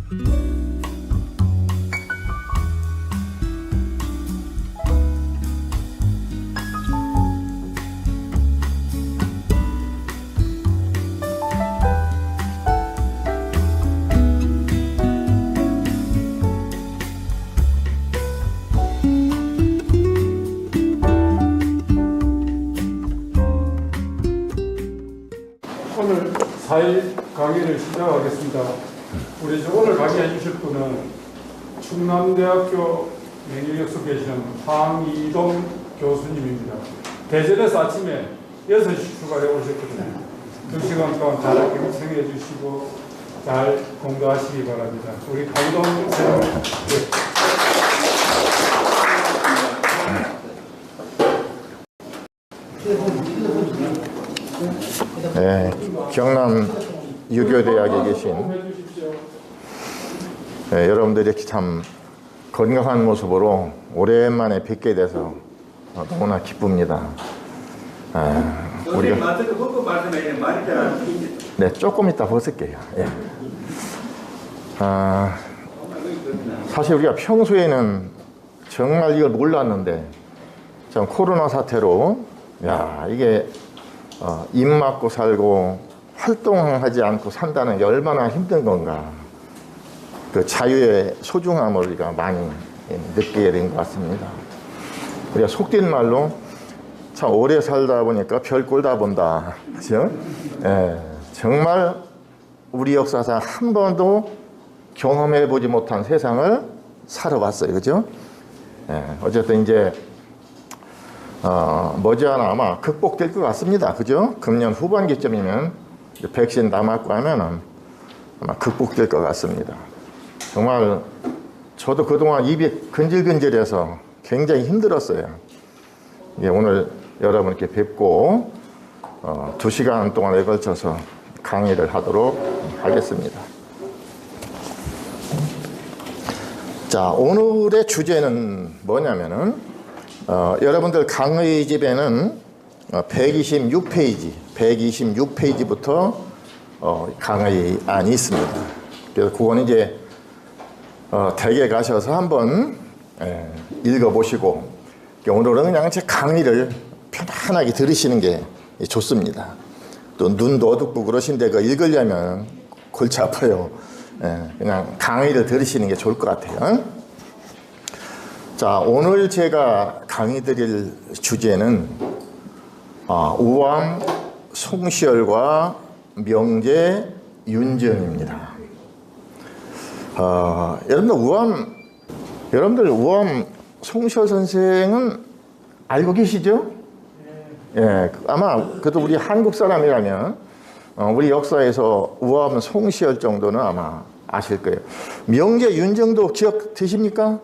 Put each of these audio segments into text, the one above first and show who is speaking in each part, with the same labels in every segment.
Speaker 1: 오늘 4일 강의를 시작하겠습니다. 우리 오늘 강의해 주실 분은 충남대학교 명예교수 계시는 황이동 교수님입니다. 대전에서 아침에 6시 출발해 오셨거든요. 2시간 동안 잘 경청해 주시고 잘 공부하시기 바랍니다. 우리 황이동 선생님.
Speaker 2: 네, 경남 유교대학에 계신 여러분들이 이렇게 참 건강한 모습으로 오랜만에 뵙게 돼서 너무나 기쁩니다. 우리가 네, 조금 이따 벗을게요. 예. 사실 우리가 평소에는 정말 이걸 몰랐는데 참 코로나 사태로 이게 입 막고 살고 활동하지 않고 산다는 게 얼마나 힘든 건가. 그 자유의 소중함을 우리가 많이 느끼게 된 것 같습니다. 우리가 속된 말로 참 오래 살다 보니까 별꼴 다 본다. 그죠? 예, 정말 우리 역사상 한 번도 경험해 보지 못한 세상을 살아봤어요. 그죠? 예, 어쨌든 이제 머지않아 아마 극복될 것 같습니다. 그죠? 금년 후반기쯤이면 백신 다 맞고 하면은 아마 극복될 것 같습니다. 정말 저도 그동안 입이 근질근질해서 굉장히 힘들었어요. 오늘 여러분께 뵙고 2시간 동안에 걸쳐서 강의를 하도록 하겠습니다. 자, 오늘의 주제는 뭐냐면은 여러분들 강의집에는 126페이지부터 강의안이 있습니다. 그래서 그거는 이제 댁에 가셔서 한번 읽어보시고 오늘은 그냥 제 강의를 편안하게 들으시는 게 좋습니다. 또 눈도 어둡고 그러신데 그 읽으려면 골치 아파요. 그냥 강의를 들으시는 게 좋을 것 같아요. 자, 오늘 제가 강의 드릴 주제는 우암 송시열과 명제 윤정입니다. 여러분들 우암 송시열 선생은 알고 계시죠? 예, 아마 그래도 우리 한국 사람이라면 우리 역사에서 우암 송시열 정도는 아마 아실 거예요. 명제 윤정도 기억되십니까?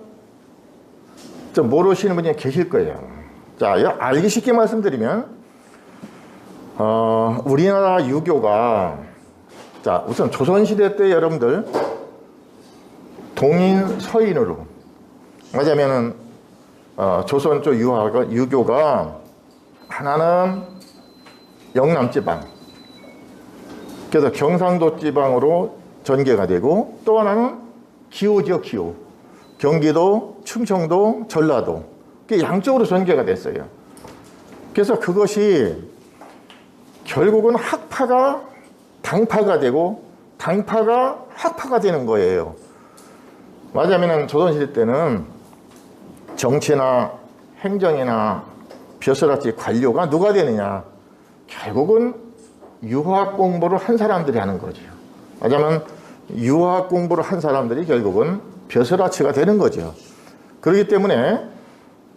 Speaker 2: 좀 모르시는 분이 계실 거예요. 자, 알기 쉽게 말씀드리면 우리나라 유교가 자, 우선 조선시대 때 여러분들 동인 서인으로 하자면은 조선 쪽 유교가 하나는 영남 지방, 그래서 경상도 지방으로 전개가 되고 또 하나는 기호죠, 기호. 경기도, 충청도, 전라도. 양쪽으로 전개가 됐어요. 그래서 그것이 결국은 학파가 당파가 되고 당파가 학파가 되는 거예요. 맞으면 조선시대 때는 정치나 행정이나 벼슬아치 관료가 누가 되느냐? 결국은 유학 공부를 한 사람들이 하는 거죠. 맞으면 유학 공부를 한 사람들이 결국은 벼슬아치가 되는 거죠. 그렇기 때문에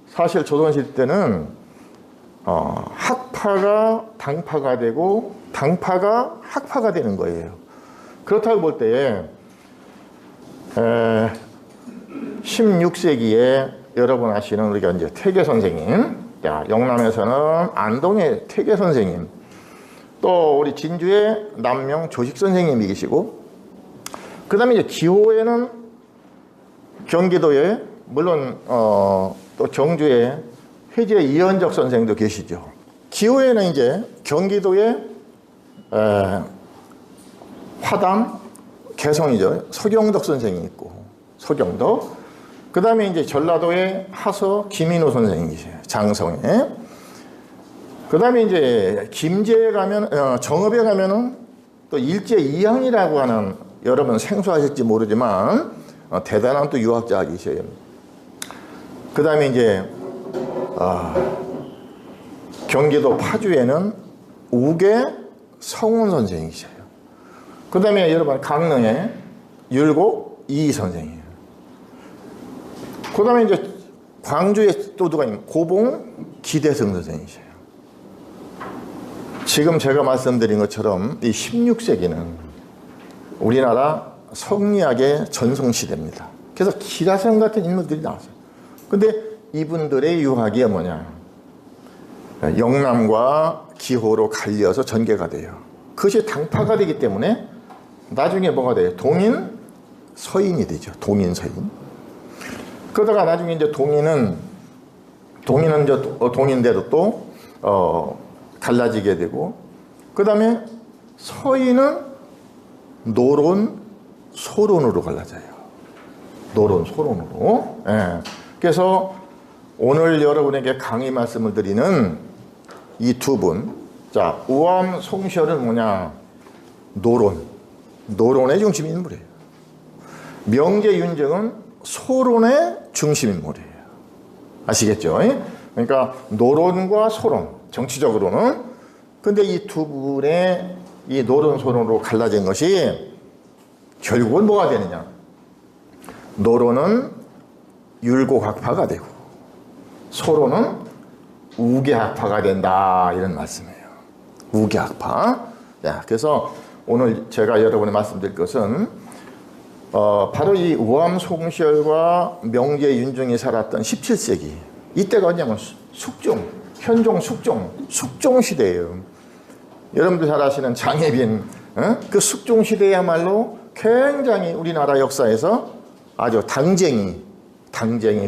Speaker 2: 사실 조선시대 때는 학파가 당파가 되고 당파가 학파가 되는 거예요. 그렇다고 볼 때에 16세기에 여러분 아시는 우리가 이제 태계 선생님, 영남에서는 안동의 태계 선생님, 또 우리 진주의 남명 조식 선생님이 계시고, 그 다음에 이제 기호에는 경기도에 물론 또 경주에 회제 이현적 선생도 계시죠. 기호에는 이제 경기도에 화담, 개성이죠. 서경덕 선생이 있고, 서경덕. 그 다음에 이제 전라도에 하서 김인호 선생이 계세요. 장성에. 그 다음에 이제 김제에 가면, 정읍에 가면은 또 일제 이항이라고 하는, 여러분 생소하실지 모르지만 대단한 또 유학자가 계셔요. 그 다음에 이제 경기도 파주에는 우계 성운 선생이 계셔요. 그 다음에 여러분 강릉에 율곡 이희 선생이에요. 그 다음에 이제 광주에 또 누가 있냐면 고봉 기대성 선생이세요. 지금 제가 말씀드린 것처럼 이 16세기는 우리나라 성리학의 전성시대입니다. 그래서 기라성 같은 인물들이 나왔어요. 근데 이분들의 유학이 뭐냐? 영남과 기호로 갈려서 전개가 돼요. 그것이 당파가 되기 때문에 나중에 뭐가 돼요? 동인, 서인이 되죠. 동인, 서인. 그러다가 나중에 이제 동인은 동인대로 또 갈라지게 되고, 그 다음에 서인은 노론, 소론으로 갈라져요. 노론, 소론으로. 예. 그래서 오늘 여러분에게 강의 말씀을 드리는 이 두 분, 자, 우암 송시열은 뭐냐? 노론의 중심 인물이에요. 명제 윤정은 소론의 중심 인물이에요. 아시겠죠? 그러니까 노론과 소론, 정치적으로는. 근데 이 두 분의 이 노론, 소론으로 갈라진 것이 결국은 뭐가 되느냐? 노론은 율곡학파가 되고 소론은 우계학파가 된다, 이런 말씀이에요. 우계학파. 자, 그래서 오늘 제가 여러분에 말씀드릴 것은 바로 이 우암 송시열과 명제 윤중이 살았던 17세기, 이때가 뭐냐면 현종 숙종 시대예요. 여러분들 잘 아시는 장혜빈, 그 숙종 시대야말로 굉장히 우리나라 역사에서 아주 당쟁이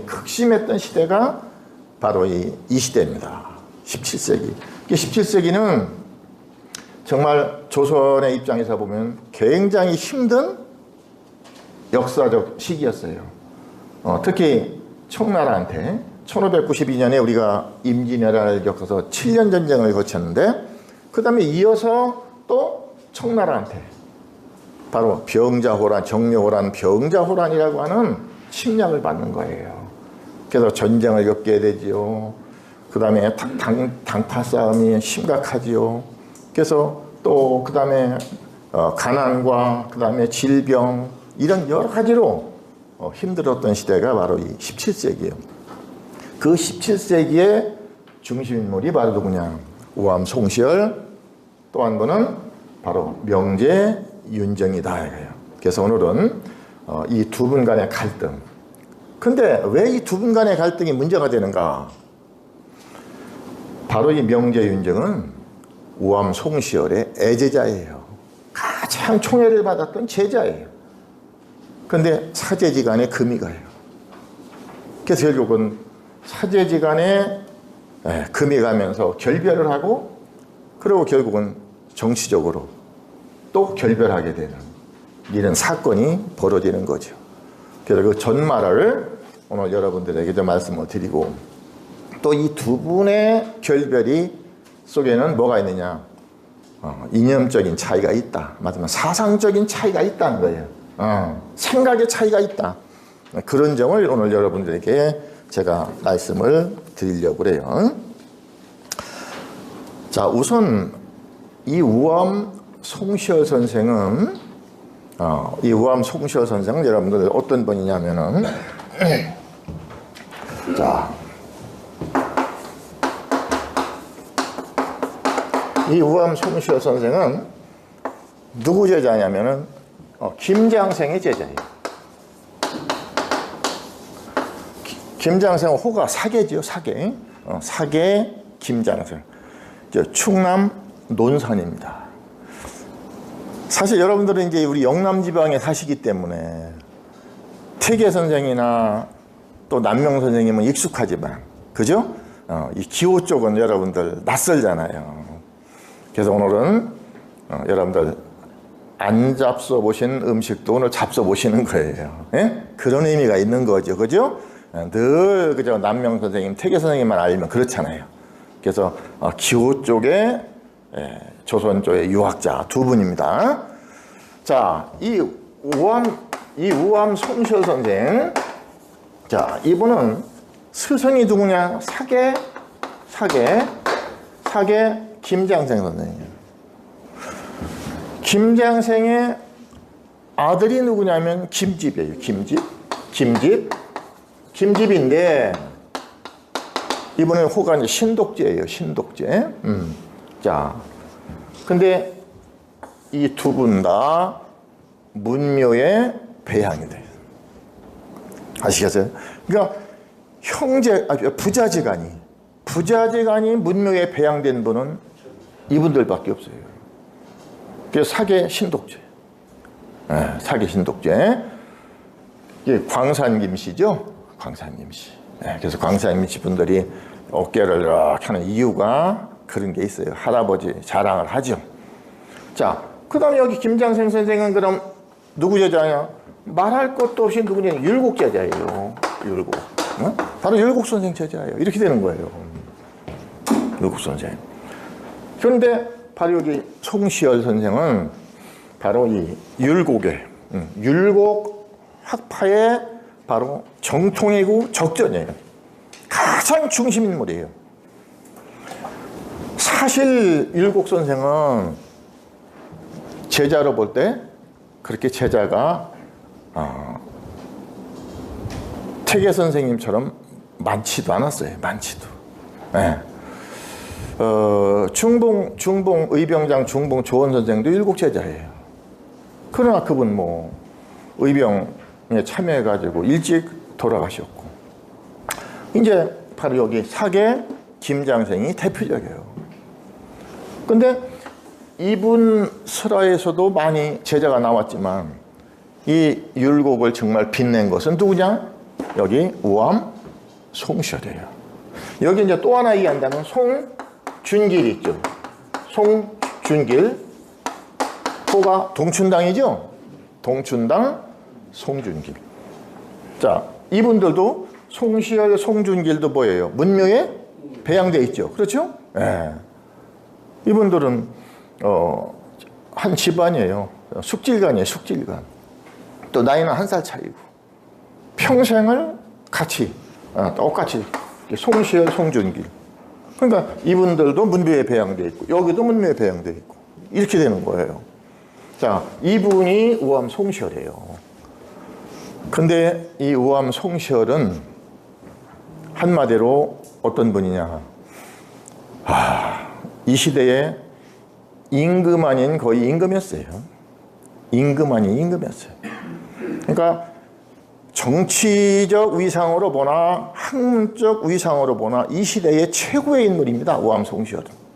Speaker 2: 극심했던 시대가 바로 이 시대입니다. 17세기. 17세기는 정말 조선의 입장에서 보면 굉장히 힘든 역사적 시기였어요. 특히 청나라한테 1592년에 우리가 임진왜란을 겪어서 7년 전쟁을 거쳤는데, 그 다음에 이어서 또 청나라한테 바로 병자호란, 정묘호란, 병자호란이라고 하는 침략을 받는 거예요. 그래서 전쟁을 겪게 되지요. 그 다음에 당파 싸움이 심각하지요. 그래서 또 그 다음에 가난과 그 다음에 질병, 이런 여러 가지로 힘들었던 시대가 바로 이 17세기예요. 그 17세기의 중심인물이 바로 누구냐? 우암 송시열, 또 한 분은 바로 명제 윤정이다 이거예요. 그래서 오늘은 이 두 분 간의 갈등. 근데 왜 이 두 분 간의 갈등이 문제가 되는가? 바로 이 명제 윤정은 우암 송시열의 애제자예요. 가장 총애를 받았던 제자예요. 근데 사제지간에 금이 가요. 그래서 결국은 사제지간에 금이 가면서 결별을 하고, 그리고 결국은 정치적으로 또 결별하게 되는 이런 사건이 벌어지는 거죠. 그래서 그 전말을 오늘 여러분들에게 좀 말씀을 드리고, 또 이 두 분의 결별이 속에는 뭐가 있느냐? 이념적인 차이가 있다. 맞으면 사상적인 차이가 있다는 거예요. 생각의 차이가 있다. 그런 점을 오늘 여러분들에게 제가 말씀을 드리려고 그래요. 자, 우선 이 우암 송시열 선생은 여러분들 어떤 분이냐면은 자, 이 우암 송시열 선생은 누구 제자냐면은 김장생의 제자예요. 김장생은 호가 사계지요, 사계. 사계 김장생. 충남 논산입니다. 사실 여러분들은 이제 우리 영남 지방에 사시기 때문에 태계 선생이나 또 남명 선생님은 익숙하지만, 그죠? 이 기호 쪽은 여러분들 낯설잖아요. 그래서 오늘은 여러분들 안 잡숴 보신 음식도 오늘 잡숴 보시는 거예요. 예? 그런 의미가 있는 거죠. 그죠? 늘 그저 남명 선생님, 태계 선생님만 알면 그렇잖아요. 그래서 기호 쪽에 조선 쪽의 유학자 두 분입니다. 자, 이 우암 송시열 선생. 자, 이분은 스승이 누구냐? 사계 김장생 선생이에요. 김장생의 아들이 누구냐면 김집이에요. 김집인데 이번에 호가 이제 신독제예요. 신독제. 자, 근데 이 두 분 다 문묘의 배양이 돼요. 아시겠어요? 그러니까 부자지간이 문묘에 배양된 분은 이분들밖에 없어요. 그래서 사계 신독제. 사계 신독제. 이게 광산김씨죠? 광산김씨. 그래서 광산김씨 분들이 어깨를 이렇게 하는 이유가 그런 게 있어요. 할아버지 자랑을 하죠. 자, 그 다음에 여기 김장생 선생은 그럼 누구 제자냐? 말할 것도 없이 누구냐? 율곡 제자예요. 율곡. 바로 율곡 선생 제자예요. 이렇게 되는 거예요. 율곡 선생. 그런데 바로 여기 송시열 선생은 바로 이 율곡 학파의 바로 정통이고 적전이에요. 가장 중심 인물이에요. 사실 율곡 선생은 제자로 볼 때 그렇게 제자가 태계 선생님처럼 많지도 않았어요. 네. 중봉 의병장 중봉 조원 선생도 율곡 제자예요. 그러나 그분 뭐 의병에 참여해가지고 일찍 돌아가셨고, 이제 바로 여기 사계 김장생이 대표적이에요. 근데 이분 설화에서도 많이 제자가 나왔지만 이 율곡을 정말 빛낸 것은 누구냐? 여기 우암 송시열이에요. 여기 이제 또 하나 얘기한다면 송준길 있죠. 송준길. 호가 동춘당이죠. 동춘당 송준길. 자, 이분들도 송시열, 송준길도 뭐예요? 문묘에 배양돼 있죠. 그렇죠? 예. 이분들은 한 집안이에요. 숙질간이에요. 숙질간. 또 나이는 1살 차이고 평생을 같이 똑같이 송시열, 송준길. 그러니까 이분들도 문묘에 배양돼 있고 여기도 문묘에 배양돼 있고 이렇게 되는 거예요. 자, 이분이 우암 송시열이에요. 근데 이 우암 송시열은 한마디로 어떤 분이냐? 이 시대에 임금 아닌 거의 임금이었어요. 임금 아닌 임금이었어요. 그러니까 정치적 위상으로 보나 학문적 위상으로 보나 이 시대의 최고의 인물입니다. 우암 송시열은.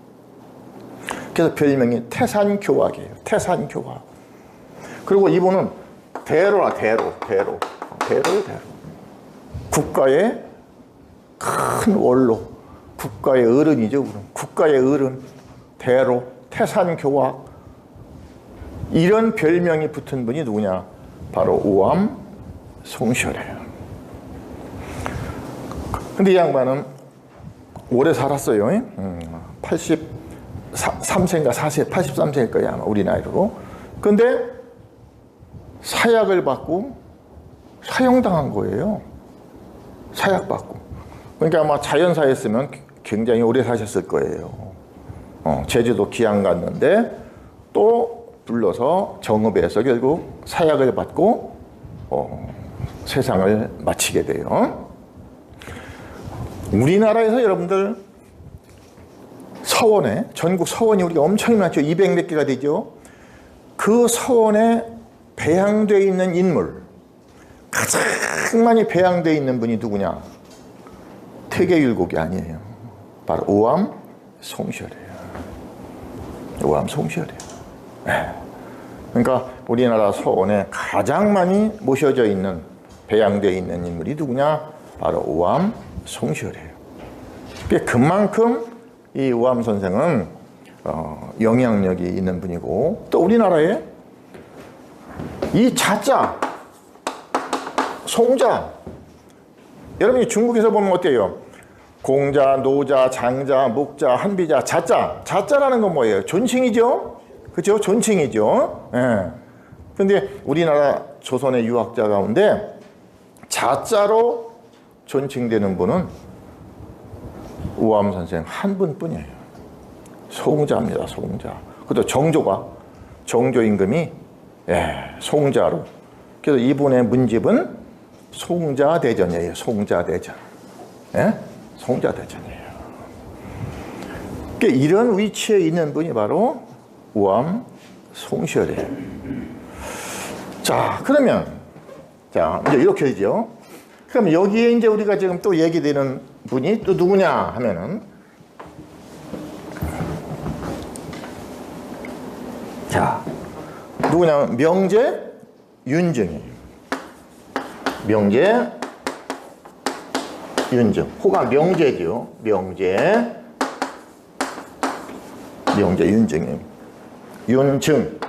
Speaker 2: 그래서 별명이 태산교학이에요. 태산교학. 그리고 이분은 대로라 대로. 국가의 큰 원로, 국가의 어른이죠. 국가의 어른, 대로, 태산교학. 이런 별명이 붙은 분이 누구냐? 바로 우암 송시열이에요. 근데 이 양반은 오래 살았어요. 83세인가 4세, 83세일 거예요. 아마 우리 나이로. 근데 사약을 받고 사형당한 거예요. 사약받고. 그러니까 아마 자연사였으면 굉장히 오래 사셨을 거예요. 제주도 기양 갔는데 또 불러서 정읍에서 결국 사약을 받고 세상을 마치게 돼요. 우리나라에서 여러분들 서원에, 전국 서원이 우리가 엄청 많죠. 200몇 개가 되죠. 그 서원에 배양되어 있는 인물, 가장 많이 배양되어 있는 분이 누구냐? 태계율곡이 아니에요. 바로 우암 송시열이에요. 우암 송시열이에요. 네. 그러니까 우리나라 서원에 가장 많이 모셔져 있는, 배양되어 있는 인물이 누구냐? 바로 우암 송시열이에요. 그만큼 이 우암 선생은 영향력이 있는 분이고, 또 우리나라에 이 자자, 송자. 여러분이 중국에서 보면 어때요? 공자, 노자, 장자, 목자, 한비자, 자자. 자자라는 건 뭐예요? 존칭이죠? 그렇죠? 존칭이죠. 예. 근데 우리나라 조선의 유학자 가운데 자자로 존칭되는 분은 우암 선생 한 분뿐이에요. 송자입니다. 송자. 그것도 정조 임금이 송자로. 그래서 이분의 문집은 송자대전이에요. 송자대전. 예? 송자대전이에요. 그러니까 이런 위치에 있는 분이 바로 우암 송시열이에요. 자, 그러면 이제 이렇게 되죠. 그럼 여기에 이제 우리가 지금 또 얘기되는 분이 또 누구냐 하면은, 자, 누구냐? 명제 윤증이에요. 명제 윤증. 호가 명제죠. 명제 윤증이에요. 윤증.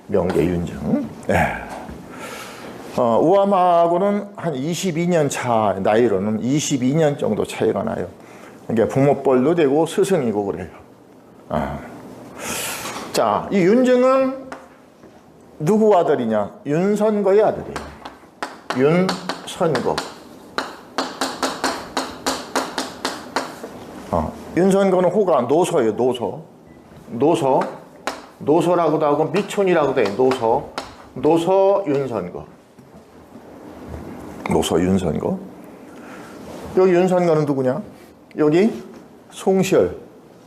Speaker 2: 명제 윤증. 우암하고는 한 22년 차, 나이로는 22년 정도 차이가 나요. 그러니까 부모뻘도 되고 스승이고 그래요. 자, 이 윤증은 누구 아들이냐? 윤선거의 아들이에요. 윤선거. 윤선거는 호가 노서예요. 노서라고도 하고 미촌이라고도 해요. 노서 윤선거. 여기 윤선거는 누구냐? 여기 송시열,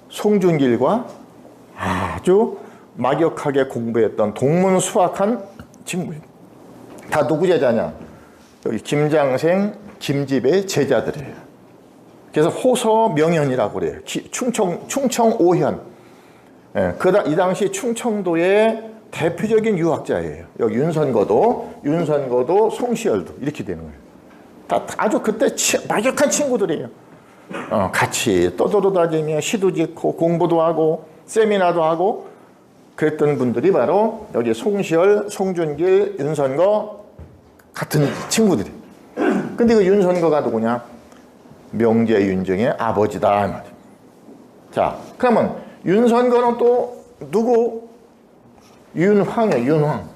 Speaker 2: 송준길과 아주 막역하게 공부했던 동문수학한 친구예요. 다 누구 제자냐? 여기 김장생, 김집의 제자들이에요. 그래서 호서명현이라고 그래요. 충청 오현. 이 당시 충청도의 대표적인 유학자예요. 여기 윤선거도 송시열도 이렇게 되는 거예요. 다 아주 그때 막역한 친구들이에요. 같이 떠돌아다니며 시도 짓고 공부도 하고 세미나도 하고 그랬던 분들이 바로 여기 송시열, 송준길, 윤선거 같은 친구들이. 근데 그 윤선거가 누구냐? 명제 윤증의 아버지다. 자, 그러면 윤선거는 또 누구? 윤황이에요.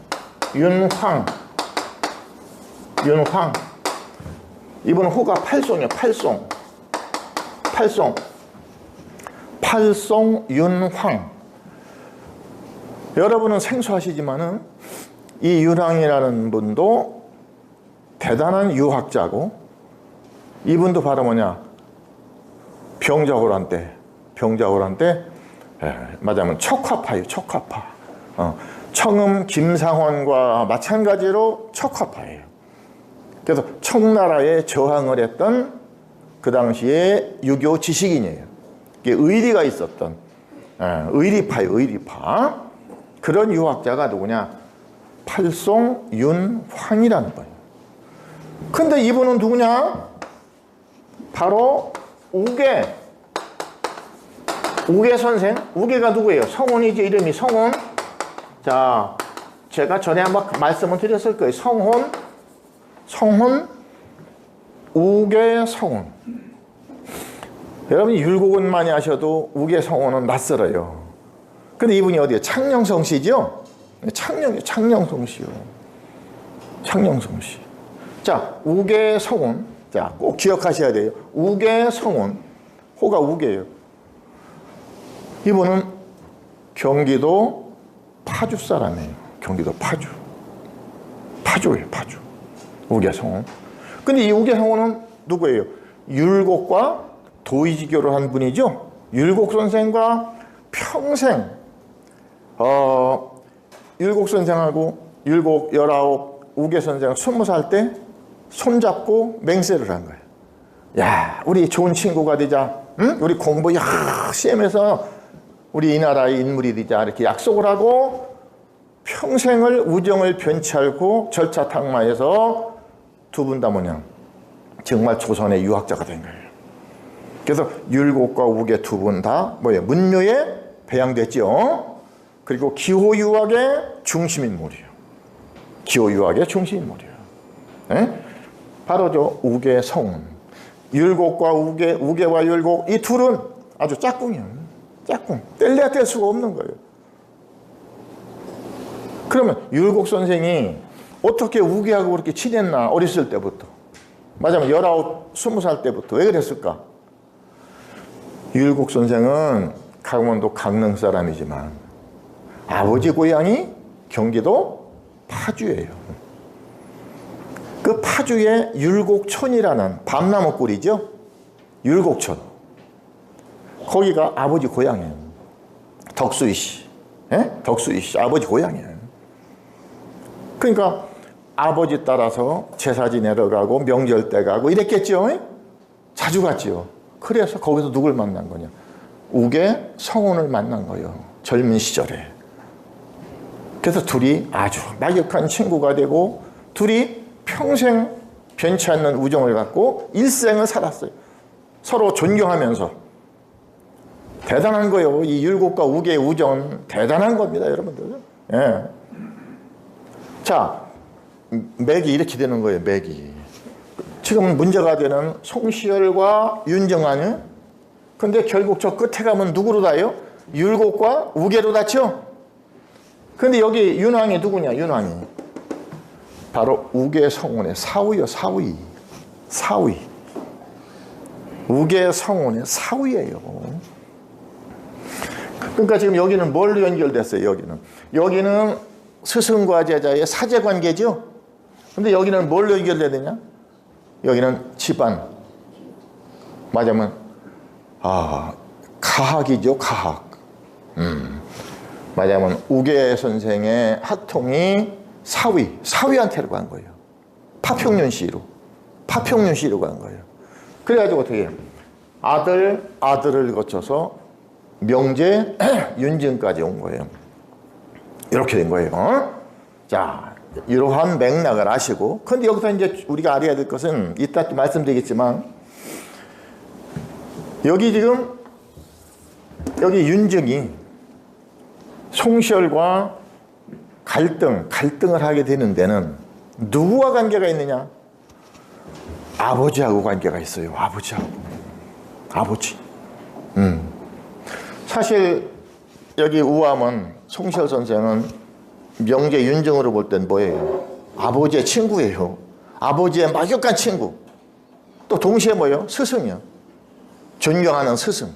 Speaker 2: 윤황. 이분은 호가 팔송이에요. 팔송 윤황. 여러분은 생소하시지만은 이 윤황이라는 분도 대단한 유학자고, 이분도 바로 뭐냐? 병자호란 때 맞아면 척화파예요. 척화파. 청음 김상원과 마찬가지로 척화파예요. 그래서 청나라에 저항을 했던 그 당시에 유교 지식인이에요. 의리가 있었던 의리파예요. 의리파. 그런 유학자가 누구냐? 팔송 윤황이라는 거예요. 근데 이분은 누구냐? 바로 우계 선생. 우계가 누구예요? 성훈이지. 이름이 성훈. 자, 제가 전에 한번 말씀을 드렸을 거예요. 성훈, 우계 성훈. 여러분이 율곡은 많이 하셔도 우계 성훈은 낯설어요. 근데 이분이 어디에요? 창녕성씨죠? 창녕성씨요. 창녕성씨. 자, 우계 성훈. 자, 꼭 기억하셔야 돼요. 우계 성훈. 호가 우계예요. 이분은 경기도 파주 사람이에요. 경기도 파주예요. 우계성훈. 근데 이 우계성훈은 누구예요? 율곡과 도의지교를 한 분이죠. 율곡 선생과 평생 율곡 선생하고 율곡 19, 우계 선생 20살 때 손잡고 맹세를 한 거예요. 야, 우리 좋은 친구가 되자. 응? 우리 공부 열심히 해서 우리 이 나라의 인물이 되자. 이렇게 약속을 하고 평생을 우정을 변치 않고 절차탁마해서 두 분 다 뭐냐? 정말 조선의 유학자가 된 거예요. 그래서 율곡과 우계 두 분 다 문묘에 배양됐죠. 그리고 기호유학의 중심 인물이에요. 기호유학의 중심인물이에요. 예? 바로 저 우계 성운. 율곡과 우계와 율곡, 이 둘은 아주 짝꿍이에요. 짝꿍. 뗄래야 뗄 수가 없는 거예요. 그러면 율곡 선생이 어떻게 우계하고 그렇게 친했나, 어렸을 때부터. 맞아요. 19, 20살 때부터. 왜 그랬을까? 율곡 선생은 강원도 강릉 사람이지만 아버지 고향이 경기도 파주예요. 그 파주에 율곡촌이라는 밤나무골이죠. 율곡촌. 거기가 아버지 고향이에요. 덕수이 씨. 예? 덕수이 씨 아버지 고향이에요. 그러니까 아버지 따라서 제사 지내러 가고 명절 때 가고 이랬겠죠. 자주 갔죠. 그래서 거기서 누굴 만난 거냐. 우계 성운을 만난 거예요. 젊은 시절에. 그래서 둘이 아주 막역한 친구가 되고 둘이 평생 변치 않는 우정을 갖고 일생을 살았어요. 서로 존경하면서. 대단한 거예요. 이 율곡과 우계의 우정은 대단한 겁니다, 여러분들. 예. 자, 맥이 이렇게 되는 거예요, 맥이. 지금 문제가 되는 송시열과 윤정환이. 근데 결국 저 끝에 가면 누구로 닿아요? 율곡과 우계로 닿죠? 근데 여기 윤왕이 누구냐, 윤왕이. 바로 우계 성운의 사위요, 사위. 사위. 우계 성운의 사위예요. 그러니까 지금 여기는 뭘로 연결됐어요, 여기는 스승과 제자의 사제 관계죠? 근데 여기는 뭘로 연결돼야 되냐? 여기는 집안. 맞으면, 가학이죠, 가학. 맞으면 우계 선생의 학통이 사위한테로 간 거예요. 파평윤 씨로 간 거예요. 그래가지고 어떻게 해요? 아들을 거쳐서 명제, 윤증까지 온 거예요. 이렇게 된 거예요. 자, 이러한 맥락을 아시고, 근데 여기서 이제 우리가 알아야 될 것은 이따 말씀드리겠지만, 여기 윤증이 송시열과 갈등을 하게 되는 데는 누구와 관계가 있느냐? 아버지하고 관계가 있어요. 아버지. 사실 여기 우암은 송시열 선생은 명제 윤정으로 볼 땐 뭐예요? 아버지의 친구예요. 아버지의 막역한 친구. 또 동시에 뭐예요? 스승이요. 존경하는 스승.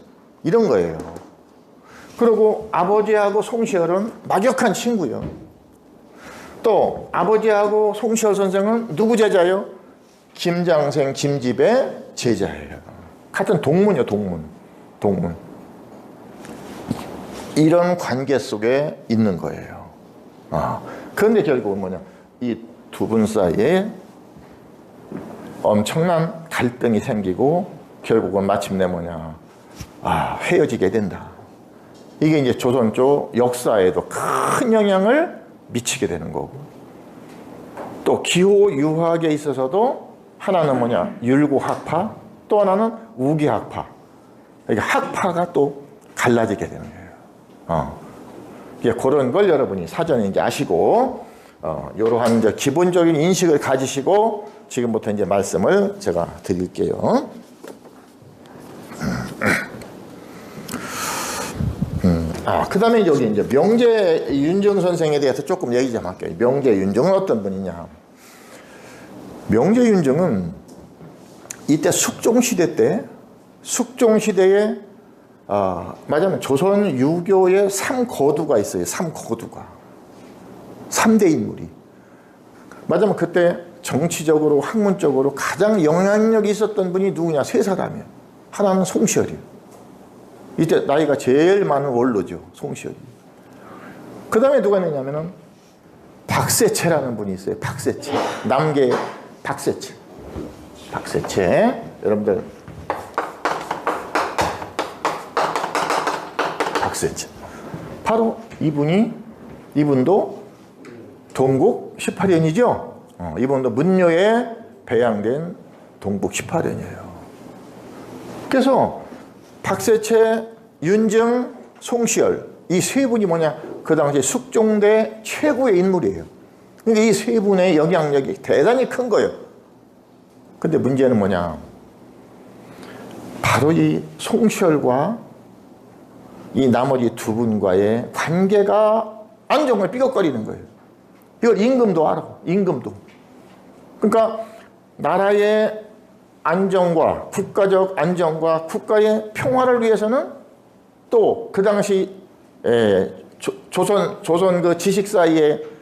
Speaker 2: 이런 거예요. 그리고 아버지하고 송시열은 막역한 친구예요. 또 아버지하고 송시열 선생은 누구 제자예요? 김장생, 김집의 제자예요. 같은 동문이요, 동문. 이런 관계 속에 있는 거예요. 그런데 결국은 뭐냐? 이 두 분 사이에 엄청난 갈등이 생기고 결국은 마침내 뭐냐? 헤어지게 된다. 이게 이제 조선 쪽 역사에도 큰 영향을 미치게 되는 거고, 또 기호 유학에 있어서도 하나는 뭐냐? 율곡학파, 또 하나는 우계학파. 그러니까 학파가 또 갈라지게 되는 거예요. 그런 걸 여러분이 사전에 이제 아시고, 이러한 이제 기본적인 인식을 가지시고 지금부터 이제 말씀을 제가 드릴게요. 그 다음에 여기 이제 명제 윤정 선생에 대해서 조금 얘기 좀 할게요. 명제 윤정은 어떤 분이냐. 명제 윤정은 이때 숙종시대에 맞으면 조선 유교의 3거두가 있어요. 3대 인물이. 맞으면 그때 정치적으로 학문적으로 가장 영향력이 있었던 분이 누구냐? 세 사람이에요. 하나는 송시열이에요. 이때 나이가 제일 많은 원로죠. 송시열이. 그 다음에 누가 있냐면은 박세채라는 분이 있어요. 박세채. 남계 박세채. 여러분들 박세채. 바로 이분도 동국 18년이죠. 이분도 문묘에 배양된 동국 18년이에요. 그래서 박세채, 윤정, 송시열 이 세 분이 뭐냐? 그 당시 숙종대 최고의 인물이에요. 그러니까 이 세 분의 영향력이 대단히 큰 거예요. 근데 문제는 뭐냐? 바로 이 송시열과 이 나머지 두 분과의 관계가 안정을 삐걱거리는 거예요. 이걸 임금도 알아. 임금도. 그러니까 나라의 안정과 국가적 안정과 국가의 평화를 위해서는 또 그 당시 조선 그 지식 사이의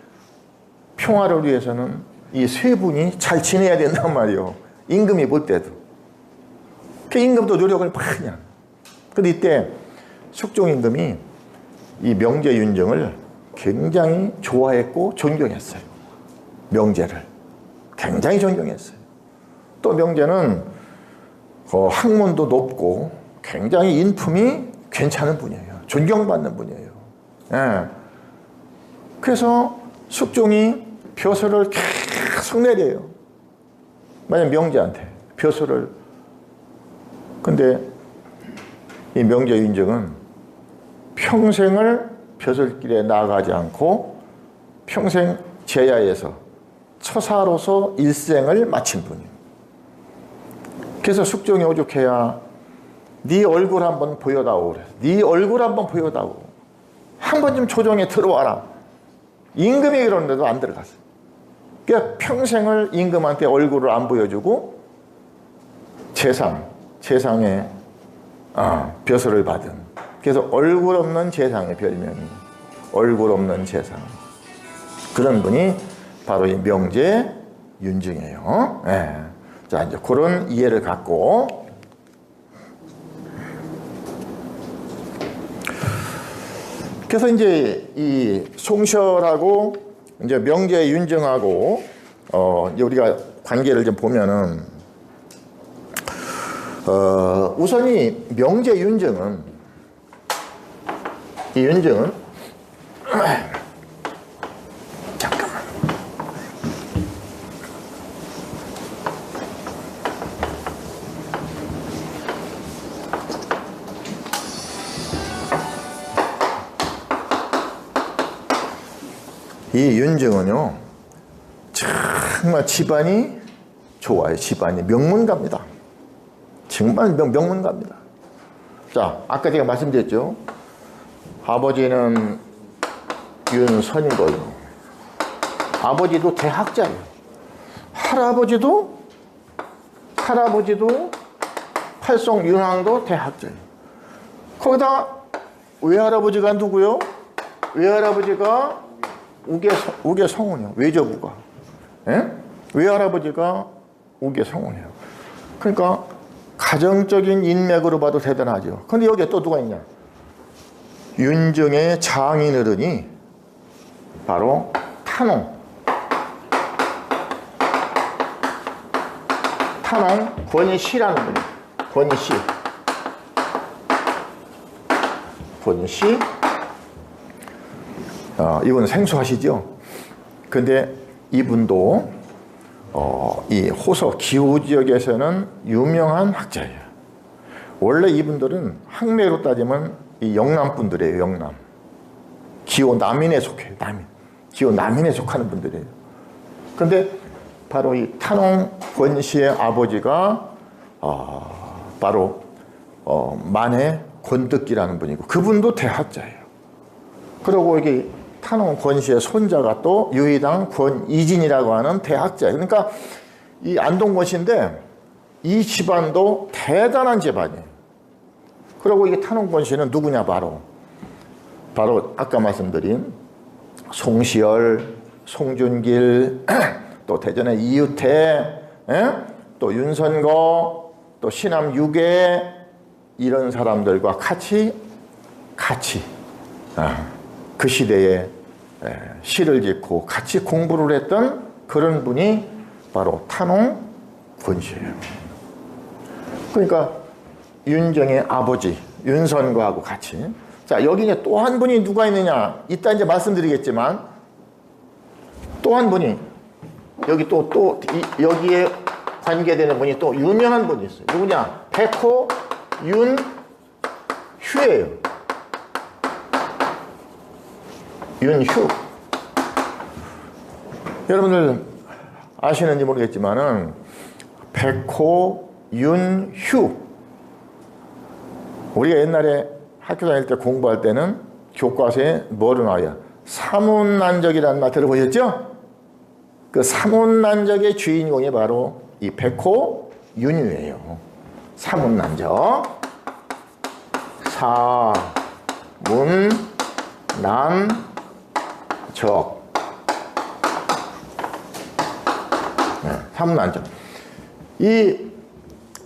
Speaker 2: 평화를 위해서는 이 세 분이 잘 지내야 된단 말이에요. 임금이 볼 때도. 그 임금도 노력을 많이 하는. 근데 이때 숙종 임금이 이 명제 윤정을 굉장히 좋아했고 존경했어요. 명제를 굉장히 존경했어요. 또 명제는 학문도 높고 굉장히 인품이 괜찮은 분이에요. 존경받는 분이에요. 예. 그래서 숙종이 벼슬을 계속 내려요. 만약 명제한테 벼슬을. 근데 이 명제 윤정은 평생을 벼슬길에 나가지 않고 평생 제야에서 처사로서 일생을 마친 분이에요. 그래서 숙종이 오죽해야 네 얼굴 한번 보여다오. 그래. 네 얼굴 한번 보여다오. 한 번 좀 조정에 들어와라. 임금이 그러는데도 안 들어갔어요. 그러니까 평생을 임금한테 얼굴을 안 보여주고 재상에 벼슬을 받은. 그래서 얼굴 없는 재상의 별명이 얼굴 없는 재상. 그런 분이 바로 이 명제 윤증이에요. 예. 자, 이제 그런 이해를 갖고 그래서 이제 이 송시열하고 이제 명제 윤증하고 이제 우리가 관계를 좀 보면은 우선 이 명제 윤증은 이 윤증은 잠깐만. 이 윤증은요 정말 집안이 좋아요. 집안이 명문가입니다. 정말 명문가입니다. 자, 아까 제가 말씀드렸죠. 아버지는 윤선걸, 아버지도 대학자예요. 할아버지도 팔송 윤왕도 대학자예요. 거기다 외할아버지가 누구요? 외할아버지가 우계성운이요. 외조부가. 예? 외할아버지가 우계성운이에요. 그러니까 가정적인 인맥으로 봐도 대단하죠. 근데 여기에 또 누가 있냐? 윤정의 장인어른이 바로 탄홍 권씨라는 분이에요. 권씨. 이분 생소하시죠? 근데 이분도 이 호서 기호 지역에서는 유명한 학자예요. 원래 이분들은 학내로 따지면 이 영남 분들이에요. 영남. 기호 남인에 속해요. 기호 남인에 속하는 분들이에요. 근데 바로 이 탄홍 권씨의 아버지가 바로 만해 권득기라는 분이고 그분도 대학자예요. 그리고 여기 탄홍 권씨의 손자가 또 유의당 권이진이라고 하는 대학자예요. 그러니까 이 안동권씨인데 이 집안도 대단한 집안이에요. 그리고 이게 탄홍 권씨는 누구냐? 바로 아까 말씀드린 송시열, 송준길, 또 대전의 이유태, 또 윤선거, 또 신암 유계 이런 사람들과 같이 그 시대에 시를 짓고 같이 공부를 했던 그런 분이 바로 탄홍 권씨예요. 그러니까 윤정의 아버지 윤선거하고 같이. 자, 여기 이제 또 한 분이 누가 있느냐? 이따 이제 말씀드리겠지만 또 한 분이 여기 또 여기에 관계되는 분이 또 유명한 분이 있어요. 누구냐? 백호 윤휴예요. 윤휴. 여러분들 아시는지 모르겠지만은 백호, 윤휴. 우리가 옛날에 학교 다닐 때 공부할 때는 교과서에 뭐로 나와요? 사문난적이라는 말 들어보셨죠? 그 사문난적의 주인공이 바로 이 백호, 윤휴예요. 사문난적. 사문난적. 네, 사문난적. 이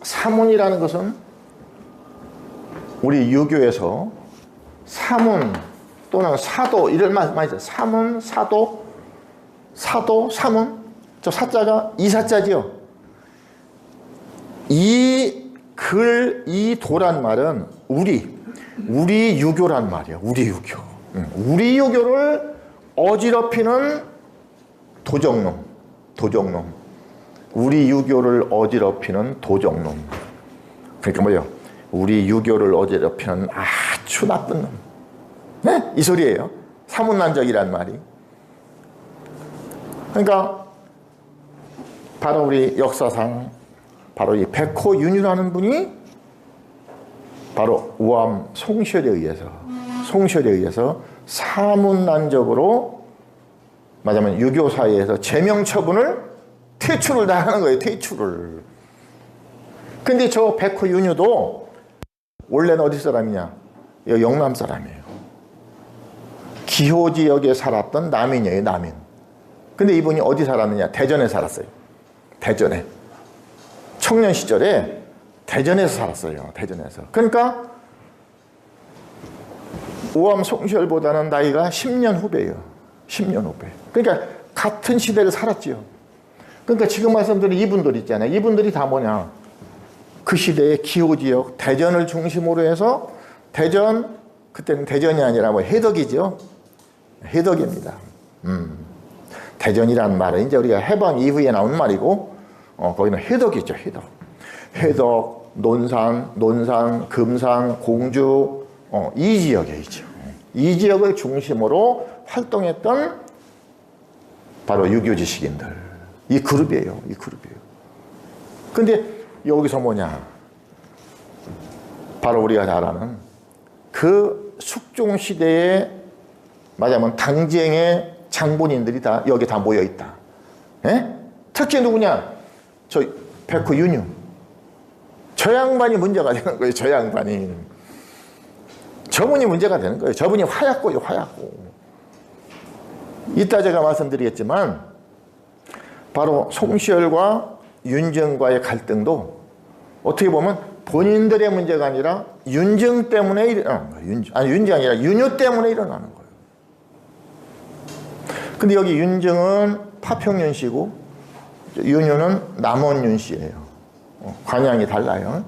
Speaker 2: 사문이라는 것은 우리 유교에서 사문 또는 사도 이런 말 많이 있어요. 사문, 사도, 사도, 사문. 저 사자가 이사자지요. 이 글, 이 도란 말은 우리 유교란 말이에요. 우리 유교. 우리 유교를 어지럽히는 도적놈. 우리 유교를 어지럽히는 도적놈. 그러니까 뭐예요? 우리 유교를 어지럽히는 아주 나쁜 놈. 네? 이 소리예요. 사문난적이란 말이. 그러니까 바로 우리 역사상 바로 이 백호윤휴라는 분이 바로 우암 송시열에 의해서 사문난적으로 말하자면 유교 사회에서 제명처분을 퇴출을 다 하는 거예요. 퇴출을. 근데 저 백호윤휴도 원래는 어디 사람이냐? 영남 사람이에요. 기호 지역에 살았던 남인이에요. 남인. 근데 이분이 어디 살았느냐? 대전에 살았어요. 대전에. 청년 시절에 대전에서 살았어요. 대전에서. 그러니까 우암 송시열보다는 나이가 10년 후배예요. 10년 후배. 그러니까 같은 시대를 살았지요. 그러니까 지금 말씀드린 이분들 있잖아요. 이분들이 다 뭐냐? 그 시대의 기호지역 대전을 중심으로 해서 대전, 그때는 대전이 아니라 뭐 해덕이죠. 해덕입니다. 대전이라는 말은 이제 우리가 해방 이후에 나온 말이고 거기는 해덕이죠. 해덕, 논산, 금산, 공주 이 지역에 있죠. 이 지역을 중심으로 활동했던 바로 유교 지식인들. 이 그룹이에요. 근데 여기서 뭐냐? 바로 우리가 잘 아는 그 숙종 시대에 말하자면 당쟁의 장본인들이 다 여기 다 모여 있다. 예? 특히 누구냐? 저 백호윤휴. 저 양반이 문제가 되는 거예요. 저 양반이. 저분이 문제가 되는 거예요. 저분이 화약고요. 이따 제가 말씀드리겠지만 바로 송시열과 윤정과의 갈등도 어떻게 보면 본인들의 문제가 아니라 윤정 때문에 일어나는 거예요. 윤정이 아니라 윤휴 때문에 일어나는 거예요. 근데 여기 윤정은 파평윤씨고 윤휴는 남원윤씨예요. 관양이 달라요.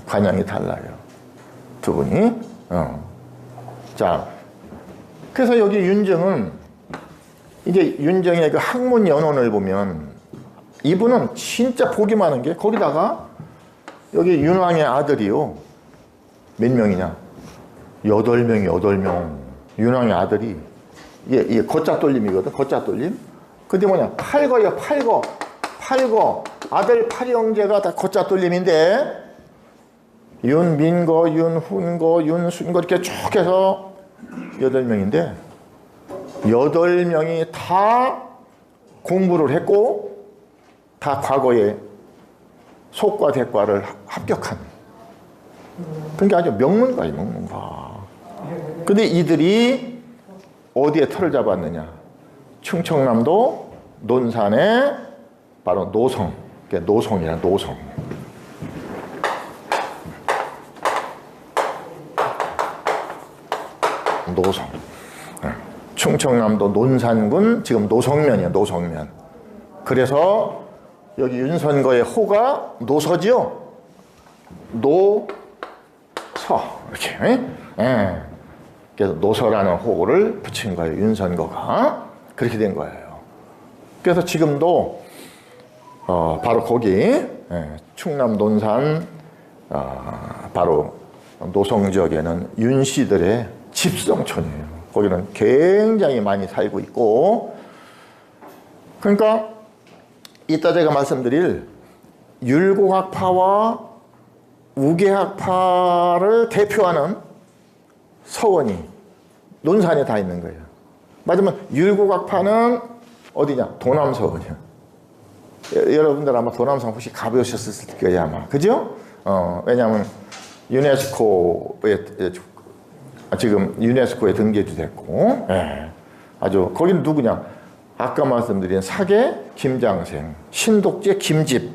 Speaker 2: 관양이 달라요. 두 분이. 자, 그래서 여기 윤정은 이제 윤정의 그 학문 연원을 보면 이분은 진짜 복이 많은 게 거기다가 여기 윤왕의 아들이요. 몇 명이냐? 8명. 윤왕의 아들이 이게 걷자돌림이거든. 걷자돌림. 근데 뭐냐? 팔거예요. 팔거. 아들 8형제가 다 걷자돌림인데 윤민거, 윤훈거, 윤순거 이렇게 쭉 해서 8명인데 8명이 다 공부를 했고 다 과거에 속과 대과를 합격한. 그러니까 아주 명문가예요. 명문가. 근데 이들이 어디에 털을 잡았느냐? 충청남도 논산의 바로 노성. 노성이야, 노성. 노성. 충청남도 논산군 지금 노성면이에요. 노성면. 그래서 여기 윤선거의 호가 노서지요. 노서 이렇게. 그래서 노서라는 호를 붙인 거예요. 윤선거가. 그렇게 된 거예요. 그래서 지금도 바로 거기 충남 논산 바로 노성 지역에는 윤씨들의 집성촌이에요. 거기는 굉장히 많이 살고 있고 그러니까 이따 제가 말씀드릴 율곡학파와 우계학파를 대표하는 서원이 논산에 다 있는 거예요. 맞으면 율곡학파는 어디냐? 도남서원이야. 여러분들 아마 도남서원 혹시 가보셨을 거예요 아마. 그죠? 왜냐하면 유네스코에 지금 유네스코에 등재도 됐고, 아주 거기는 누구냐? 아까 말씀드린 사계 김장생, 신독재 김집,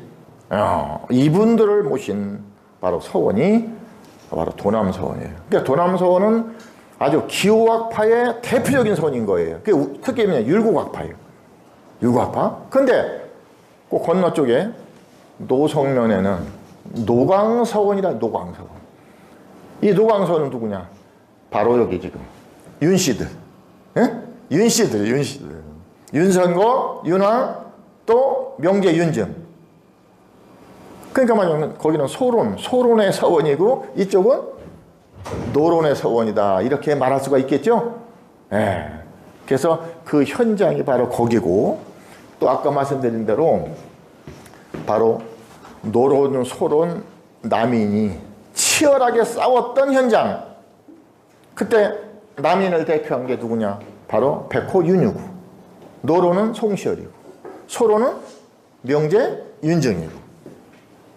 Speaker 2: 이분들을 모신 바로 서원이 바로 도남서원이에요. 그러니까 도남서원은 아주 기호학파의 대표적인 서원인 거예요. 그게 특히 뭐냐? 율곡학파예요. 율곡학파. 근데 그 건너 쪽에 노성면에는 노광서원이라 노광서원. 이 노광서원은 누구냐? 바로 여기 지금 윤씨들. 윤씨들. 윤선거, 윤왕, 또 명제, 윤정. 그러니까 말하면 거기는 소론의 서원이고 이쪽은 노론의 서원이다. 이렇게 말할 수가 있겠죠? 그래서 그 현장이 바로 거기고, 또 아까 말씀드린 대로 바로 노론, 소론, 남인이 치열하게 싸웠던 현장. 그때 남인을 대표한 게 누구냐? 바로 백호 윤유구. 노론은 송시열이고, 소론은 명제 윤정이고.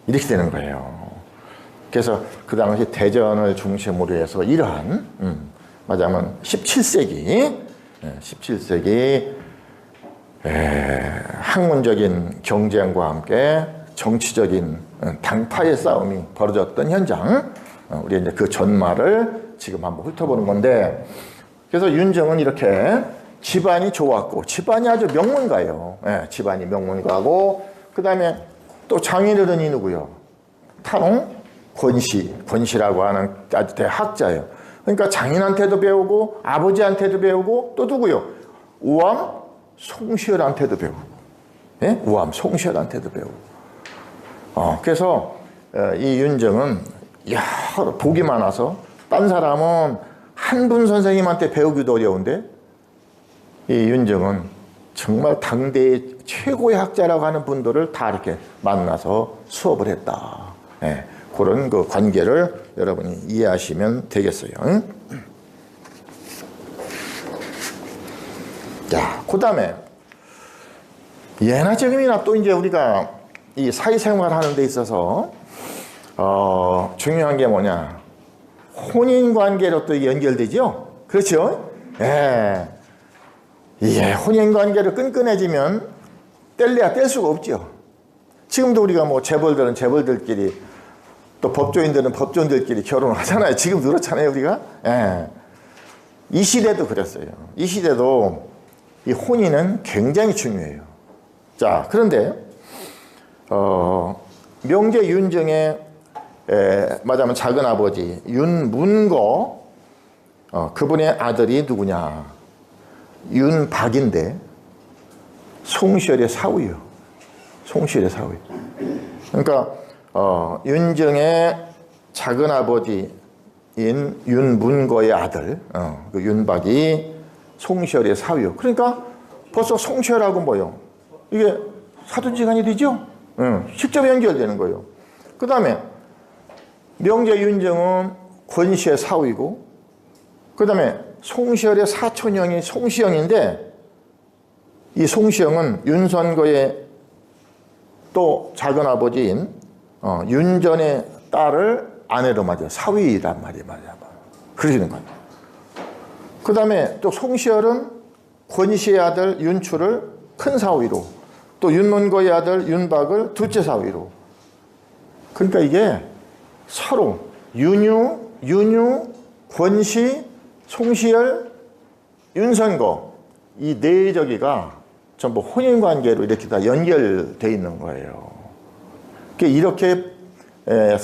Speaker 2: 이렇게 되는 거예요. 그래서 그 당시 대전을 중심으로 해서 이러한 말하자면 17세기 학문적인 경쟁과 함께 정치적인 당파의 싸움이 벌어졌던 현장, 우리 이제 그 전말을 지금 한번 훑어보는 건데, 그래서 윤정은 이렇게 집안이 좋았고, 집안이 아주 명문가예요. 집안이 명문가고, 그 다음에 또 장인어른이 누구요? 탄홍 권씨라고 하는 아주 대학자예요. 그러니까 장인한테도 배우고, 아버지한테도 배우고, 또 누구요? 우암 송시열한테도 배우고, 우암 송시열한테도 배우고. 그래서 이 윤정은 복이 많아서 딴 사람은 한 분 선생님한테 배우기도 어려운데, 이 윤정은 정말 당대의 최고의 학자라고 하는 분들을 다 이렇게 만나서 수업을 했다. 그런 그 관계를 여러분이 이해하시면 되겠어요. 자, 그 다음에 예나 지금이나 또 이제 우리가 이 사회생활 하는 데 있어서 중요한 게 뭐냐? 혼인관계로 또 연결되죠? 그렇죠? 혼인관계를 끈끈해지면 뗄래야 뗄 수가 없죠. 지금도 우리가 뭐 재벌들은 재벌들끼리, 또 법조인들은 법조인들끼리 결혼을 하잖아요. 지금 그렇잖아요, 우리가. 이 시대도 그랬어요. 이 시대도 이 혼인은 굉장히 중요해요. 자, 그런데 명제 윤정의 말하자면 작은 아버지 윤문거, 그분의 아들이 누구냐? 윤박인데 송시열의 사위요. 송시열의 사위. 그러니까 윤정의 작은 아버지인 윤문거의 아들, 그 윤박이 송시열의 사위요. 그러니까 벌써 송시열하고 뭐요? 이게 사돈지간이 되죠? 직접 연결되는 거예요. 그 다음에 명제 윤정은 권씨의 사위고, 그 다음에 송시열의 사촌형이 송시영인데, 이 송시영은 윤선거의 또 작은 아버지인 윤전의 딸을 아내로 맞아요. 사위란 말이에요. 그렇게 된 거예요. 그 다음에 또 송시열은 권씨의 아들 윤추를 큰 사위로, 또 윤문거의 아들 윤박을 둘째 사위로. 그러니까 이게 서로 윤유, 권씨, 송시열, 윤선거, 이 네 저기가 전부 혼인관계로 이렇게 다 연결되어 있는 거예요. 이렇게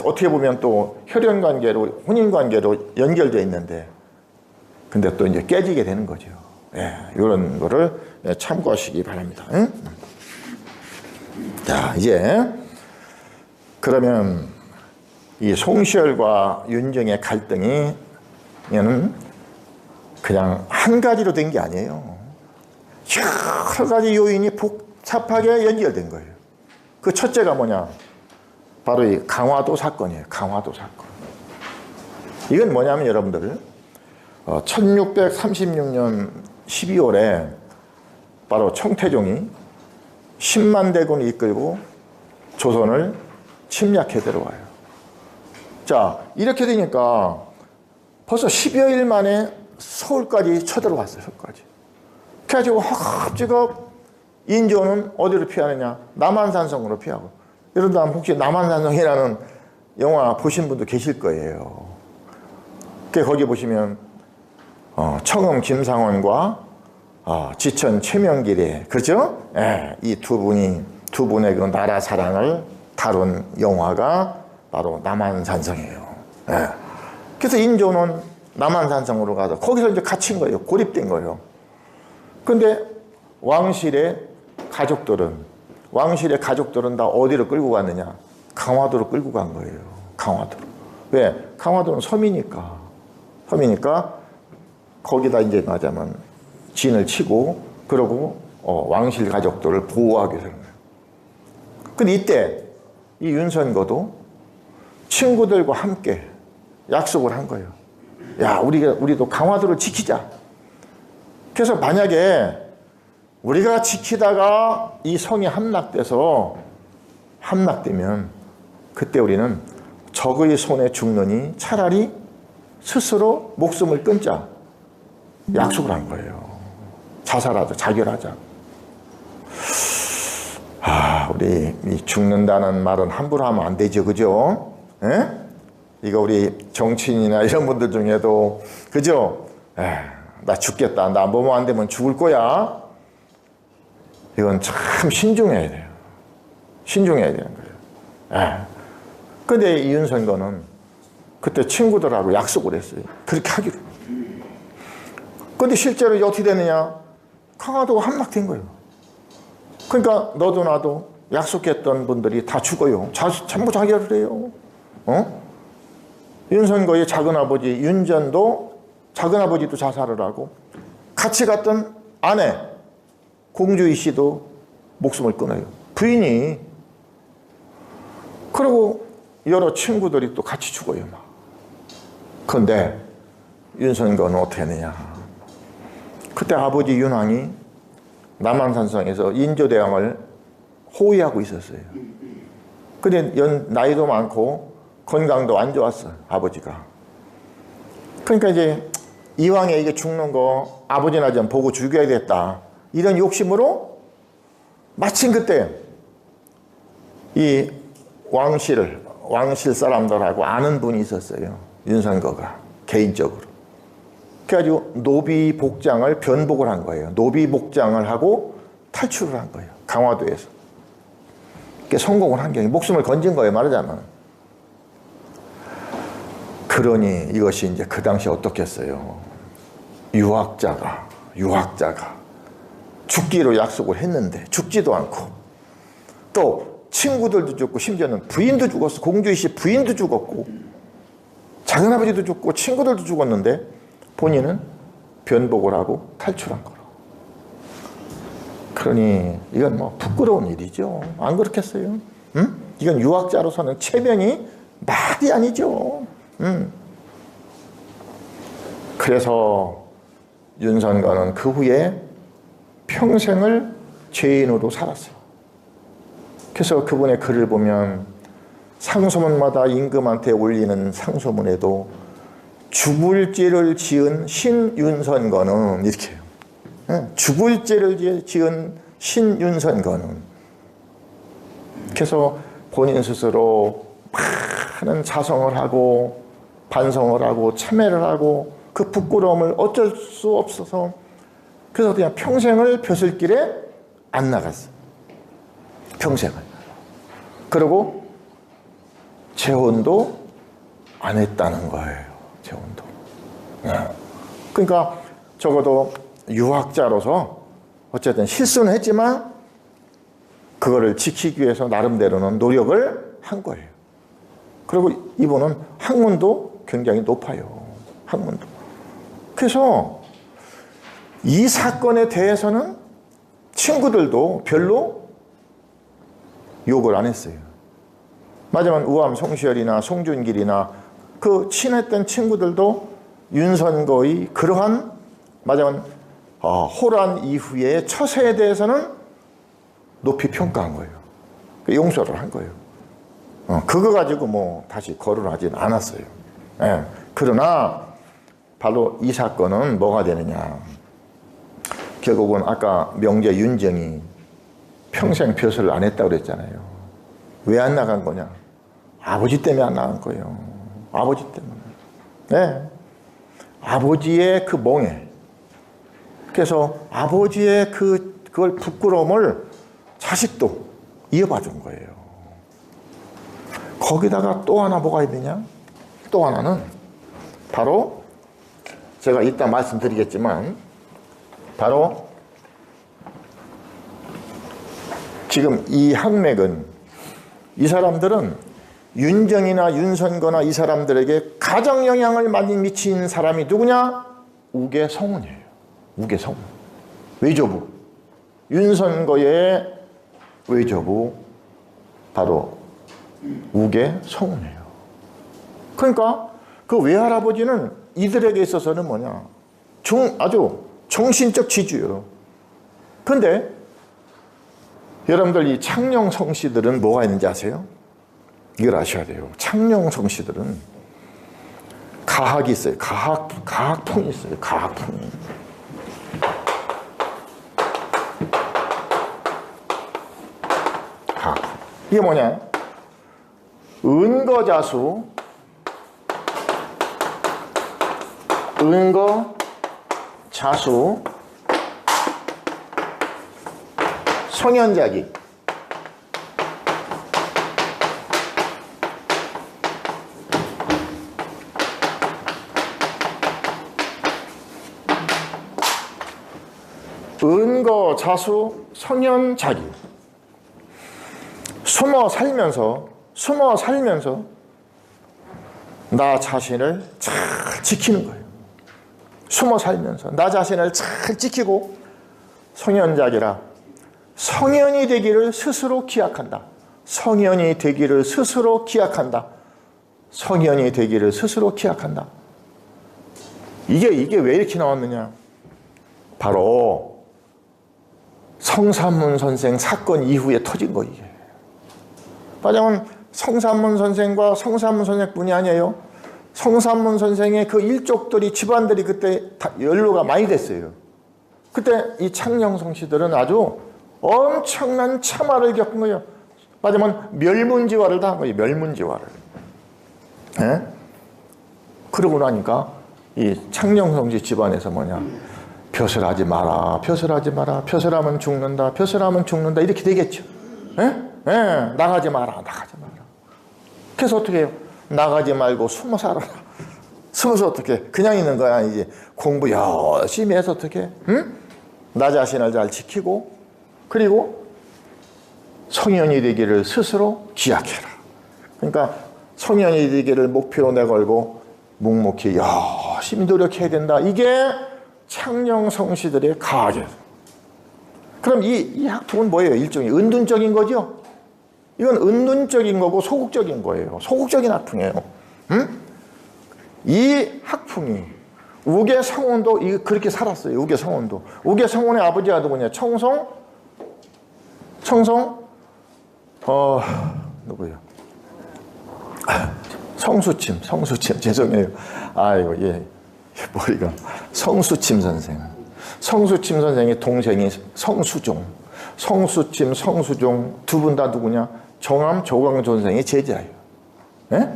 Speaker 2: 어떻게 보면 또 혈연관계로, 혼인관계로 연결되어 있는데, 근데 또 이제 깨지게 되는 거죠. 이런 거를 참고하시기 바랍니다. 자, 이제 그러면 이 송시열과 윤정의 갈등이 그냥 한 가지로 된 게 아니에요. 여러 가지 요인이 밀접하게 연결된 거예요. 그 첫째가 뭐냐? 바로 이 강화도 사건이에요. 강화도 사건. 이건 뭐냐면 여러분들 1636년 12월에 바로 청태종이 10만 대군을 이끌고 조선을 침략해 들어와요. 자, 이렇게 되니까 벌써 10여일 만에 서울까지 쳐들어왔어요. 서울까지. 그래가지고 허겁지겁 인조는 어디로 피하느냐? 남한산성으로 피하고. 여러분들 혹시 남한산성이라는 영화 보신 분도 계실 거예요. 거기 보시면 청음 김상원과 지천 최명길의, 그렇죠? 예, 이 두 분의 그 나라 사랑을 다룬 영화가 바로 남한산성이에요. 예. 그래서 인조는 남한산성으로 가서 거기서 이제 갇힌 거예요. 고립된 거예요. 근데 왕실의 가족들은 다 어디로 끌고 갔느냐? 강화도로 끌고 간 거예요. 강화도로. 왜? 강화도는 섬이니까 거기다 이제 맞아면 진을 치고 그러고 왕실 가족들을 보호하게 되는 거예요. 근데 이때 이 윤선거도 친구들과 함께 약속을 한 거예요. 야, 우리도 강화도를 지키자. 그래서 만약에 우리가 지키다가 이 성이 함락되면 그때 우리는 적의 손에 죽느니 차라리 스스로 목숨을 끊자. 약속을 한 거예요. 자살하자, 자결하자. 우리 이 죽는다는 말은 함부로 하면 안 되죠, 그죠? 예? 이거 우리 정치인이나 이런 분들 중에도, 그죠? 나 죽겠다. 나 뭐뭐 안 되면 죽을 거야. 이건 참 신중해야 돼요. 신중해야 되는 거예요. 근데 이 윤선거는 그때 친구들하고 약속을 했어요. 그렇게 하기로. 근데 실제로 어떻게 되느냐? 강화도가 함락된 거예요. 그러니까 너도 나도 약속했던 분들이 다 죽어요. 전부 자결을 해요. 윤선거의 작은아버지 윤전도 작은아버지도 자살을 하고 같이 갔던 아내 공주희 씨도 목숨을 끊어요. 부인이. 그리고 여러 친구들이 또 같이 죽어요. 막. 그런데 윤선거는 어떻게 했느냐? 그때 아버지 윤왕이 남한산성에서 인조대왕을 호위하고 있었어요. 근데 나이도 많고 건강도 안 좋았어요. 아버지가. 그러니까 이제 이왕에 이게 죽는 거 아버지나 좀 보고 죽여야겠다. 이런 욕심으로 마침 그때 이 왕실 사람들하고 아는 분이 있었어요. 윤선거가 개인적으로. 그래가지고 노비 복장을 변복을 한 거예요. 노비 복장을 하고 탈출을 한 거예요. 강화도에서. 그게 성공을 한 게 목숨을 건진 거예요. 말하자면. 그러니 이것이 이제 그 당시 어떻겠어요? 유학자가 죽기로 약속을 했는데 죽지도 않고 또 친구들도 죽고 심지어는 부인도 죽었어. 공주희 씨 부인도 죽었고 작은아버지도 죽고 친구들도 죽었는데 본인은 변복을 하고 탈출한 거로. 그러니 이건 뭐 부끄러운 일이죠. 안 그렇겠어요? 응? 이건 유학자로서는 체면이 말이 아니죠. 그래서 윤선거는 그 후에 평생을 죄인으로 살았어요. 그래서 그분의 글을 보면 상소문마다 임금한테 올리는 상소문에도 죽을 죄를 지은 신윤선거는 이렇게 해요. 죽을 죄를 지은 신윤선거는. 그래서 본인 스스로 많은 자성을 하고 반성을 하고 참회를 하고 그 부끄러움을 어쩔 수 없어서 그래서 그냥 평생을 벼슬길에 안 나갔어요. 평생을. 그리고 재혼도 안 했다는 거예요. 재혼도. 그러니까 적어도 유학자로서 어쨌든 실수는 했지만 그거를 지키기 위해서 나름대로는 노력을 한 거예요. 그리고 이분은 학문도 굉장히 높아요. 학문도. 그래서 이 사건에 대해서는 친구들도 별로 욕을 안 했어요. 맞으면 우암 송시열이나 송준길이나 그 친했던 친구들도 윤선거의 그러한 맞으면 호란 이후의 처세에 대해서는 높이 평가한 거예요. 용서를 한 거예요. 그거 가지고 뭐 다시 거론하진 않았어요. 예. 그러나 바로 이 사건은 뭐가 되느냐. 결국은 아까 명제 윤정이 평생 벼슬을 안 했다고 그랬잖아요. 왜 안 나간 거냐. 아버지 때문에 안 나간 거예요. 아버지 때문에. 네. 아버지의 그 멍에. 그래서 아버지의 그걸 부끄러움을 자식도 이어봐 준 거예요. 거기다가 또 하나 뭐가 있느냐? 또 하나는 바로 제가 이따 말씀드리겠지만 바로 지금 이 항맥은 이 사람들은 윤정이나 윤선거나 이 사람들에게 가장 영향을 많이 미친 사람이 누구냐? 우계성운이에요. 우계성운. 외조부. 윤선거의 외조부 바로 우계성운이에요. 그러니까 그 외할아버지는 이들에게 있어서는 뭐냐? 아주 정신적 지주예요. 근데 여러분들 이 창녕성 씨들은 뭐가 있는지 아세요? 이걸 아셔야 돼요. 창녕성 씨들은 가학이 있어요. 가학풍이 있어요. 가학풍이. 가학풍. 이게 뭐냐? 은거자수, 은거자수, 성현자기. 은거자수, 성현자기. 숨어 살면서 나 자신을 잘 지키는 거예요. 숨어 살면서 나 자신을 잘 지키고 성현자기라. 성현이 되기를 스스로 기약한다. 성현이 되기를 스스로 기약한다. 성현이 되기를 스스로 기약한다. 이게 왜 이렇게 나왔느냐? 바로 성삼문 선생 사건 이후에 터진 거 이게. 맞으면 성삼문 선생과 성삼문 선생뿐이 아니에요. 성삼문 선생의 그 일족들이 집안들이 그때 다 연로가 많이 됐어요. 그때 이 창녕성 씨들은 아주 엄청난 참화를 겪은 거예요. 맞으면 멸문지화를 당한 거예요. 멸문지화를. 예? 그러고 나니까 이 창녕성 씨 집안에서 뭐냐? 벼슬하지 마라. 벼슬하지 마라. 벼슬하면 죽는다. 벼슬하면 죽는다. 이렇게 되겠죠. 예? 예, 나가지 마라. 나가지 마라. 그래서 어떻게 해요? 나가지 말고 숨어 살아라. 숨어서 어떻게 그냥 있는 거야. 이제 공부 열심히 해서 어떻게 응? 나 자신을 잘 지키고 그리고 성현이 되기를 스스로 기약해라. 그러니까 성현이 되기를 목표로 내걸고 묵묵히 열심히 노력해야 된다. 이게 창녕성 씨들의 가학이에요. 그럼 이 학풍은 뭐예요? 일종의 은둔적인 거죠? 이건 은둔적인 거고 소극적인 거예요. 소극적인 학풍이에요. 응? 이 학풍이 우계성운도 그렇게 살았어요. 우계성운도. 우계성운의 아버지가 누구냐? 누구예요? 성수침 죄송해요. 아이고 예 머리가 성수침 선생. 성수침 선생의 동생이 성수종. 성수침, 성수종 두 분 다 누구냐? 정암 조광 선생의 제자예요. 예?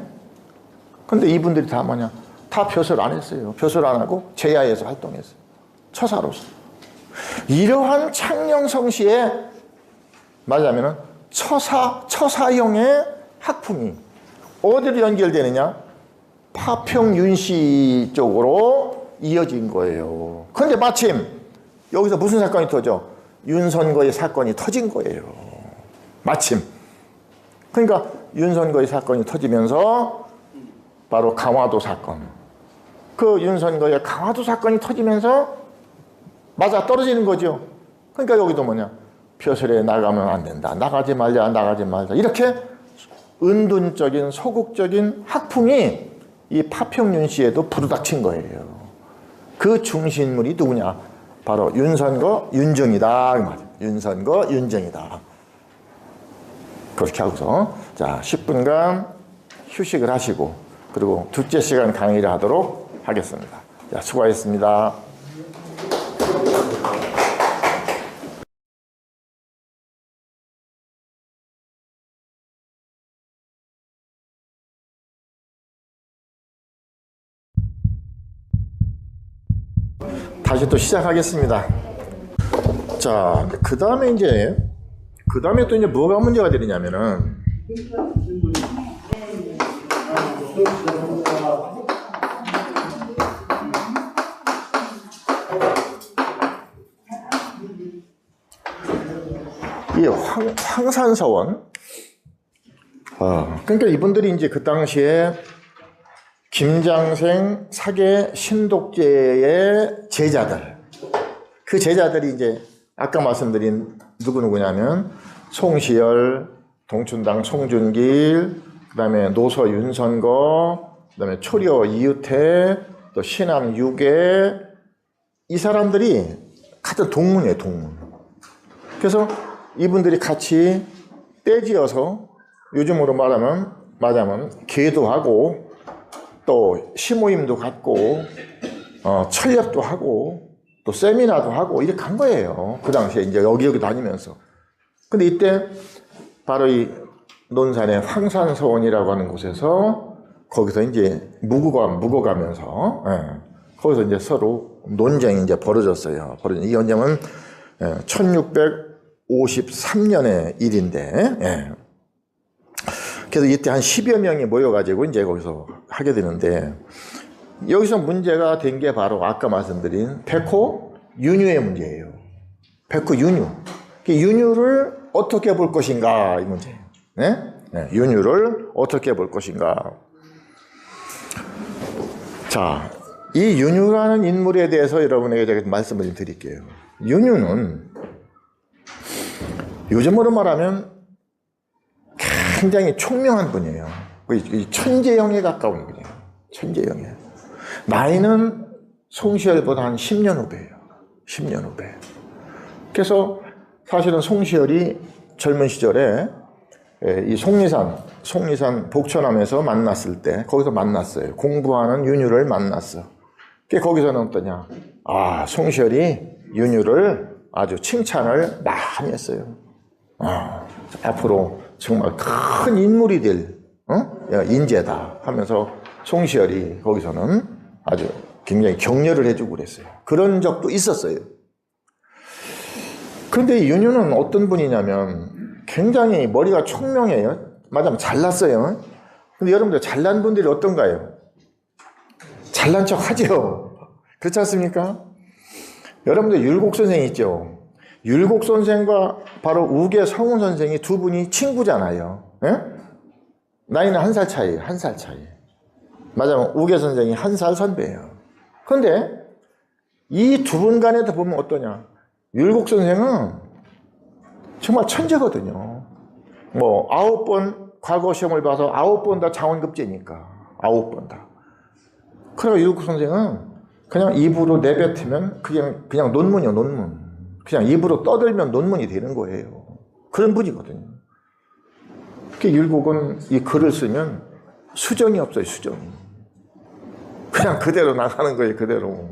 Speaker 2: 근데 이분들이 다 뭐냐? 다 벼슬 안 했어요. 벼슬 안 하고 제야에서 활동했어요. 처사로서. 이러한 창녕성 씨의 말하자면은 처사형의 학풍이 어디로 연결되느냐? 파평윤씨 쪽으로 이어진 거예요. 그런데 마침 여기서 무슨 사건이 터져? 윤선거의 사건이 터진 거예요. 마침. 그러니까 윤선거의 사건이 터지면서 바로 강화도 사건. 그 윤선거의 강화도 사건이 터지면서 맞아 떨어지는 거죠. 그러니까 여기도 뭐냐, 벼슬에 나가면 안 된다, 나가지 말자, 나가지 말자, 이렇게 은둔적인 소극적인 학풍이 이 파평윤 씨에도 부르닥친 거예요. 그 중심물이 누구냐? 바로 윤선거, 윤정이다. 그 말이에요. 윤선거, 윤정이다. 그렇게 하고서 자 10분간 휴식을 하시고 그리고 둘째 시간 강의를 하도록 하겠습니다. 자, 수고하셨습니다. 다시 또 시작하겠습니다. 자, 그 다음에 또 이제 뭐가 문제가 되느냐면은, 이 황산서원, 그러니까 이분들이 이제 그 당시에 김장생 사계 신독제의 제자들, 그 제자들이 이제 아까 말씀드린 누구냐면 송시열, 동춘당 송준길, 그 다음에 노서 윤선거, 그 다음에 초려 이유태, 또 신암 유계, 이 사람들이 같은 동문이에요, 동문. 그래서 이분들이 같이 떼지어서 요즘으로 말하면 계도하고 또 시모임도 갖고 철렵도 하고 또 세미나도 하고 이렇게 간 거예요. 그 당시에 이제 여기저기 다니면서. 근데 이때 바로 이 논산의 황산서원이라고 하는 곳에서 거기서 이제 묵어가면서 거기서 이제 서로 논쟁이 이제 벌어졌어요. 이 논쟁은 1653년의 일인데, 그래서 이때 한 10여 명이 모여가지고 이제 거기서 하게 되는데, 여기서 문제가 된 게 바로 아까 말씀드린 백호 윤유의 문제예요. 백호 윤유. 윤유를 어떻게 볼 것인가, 이 문제예요. 네? 윤유를 어떻게 볼 것인가. 자, 이 윤유라는 인물에 대해서 여러분에게 제가 말씀을 좀 드릴게요. 윤유는 요즘으로 말하면 굉장히 총명한 분이에요. 천재형에 가까운 분이에요. 천재형에. 나이는 송시열보다 한 10년 후배예요. 10년 후배. 그래서 사실은 송시열이 젊은 시절에 이 속리산 복천함에서 만났을 때 거기서 만났어요. 공부하는 윤유를 만났어. 거기서는 어떠냐? 송시열이 윤유를 아주 칭찬을 많이 했어요. 앞으로 정말 큰 인물이 될 인재다 하면서 송시열이 거기서는 아주 굉장히 격려를 해주고 그랬어요. 그런 적도 있었어요. 그런데 윤유는 어떤 분이냐면 굉장히 머리가 총명해요. 맞아요. 잘났어요. 근데 여러분들 잘난 분들이 어떤가요? 잘난 척 하죠. 그렇지 않습니까? 여러분들 율곡 선생 있죠. 율곡 선생과 바로 우계 성훈 선생이 두 분이 친구잖아요. 예? 나이는 1살 차이에요. 1살 차이. 맞아요. 우계 선생이 1살 선배예요. 그런데 이 두 분 간에도 보면 어떠냐. 율곡 선생은 정말 천재거든요. 9번 과거 시험을 봐서 9번 다 장원급제니까 9번 다. 그러니까 율곡 선생은 그냥 입으로 내뱉으면 그냥 논문이요, 논문. 그냥 입으로 떠들면 논문이 되는 거예요. 그런 분이거든요. 율곡은 이 글을 쓰면 수정이 없어요, 수정이. 그냥 그대로 나가는 거예요, 그대로.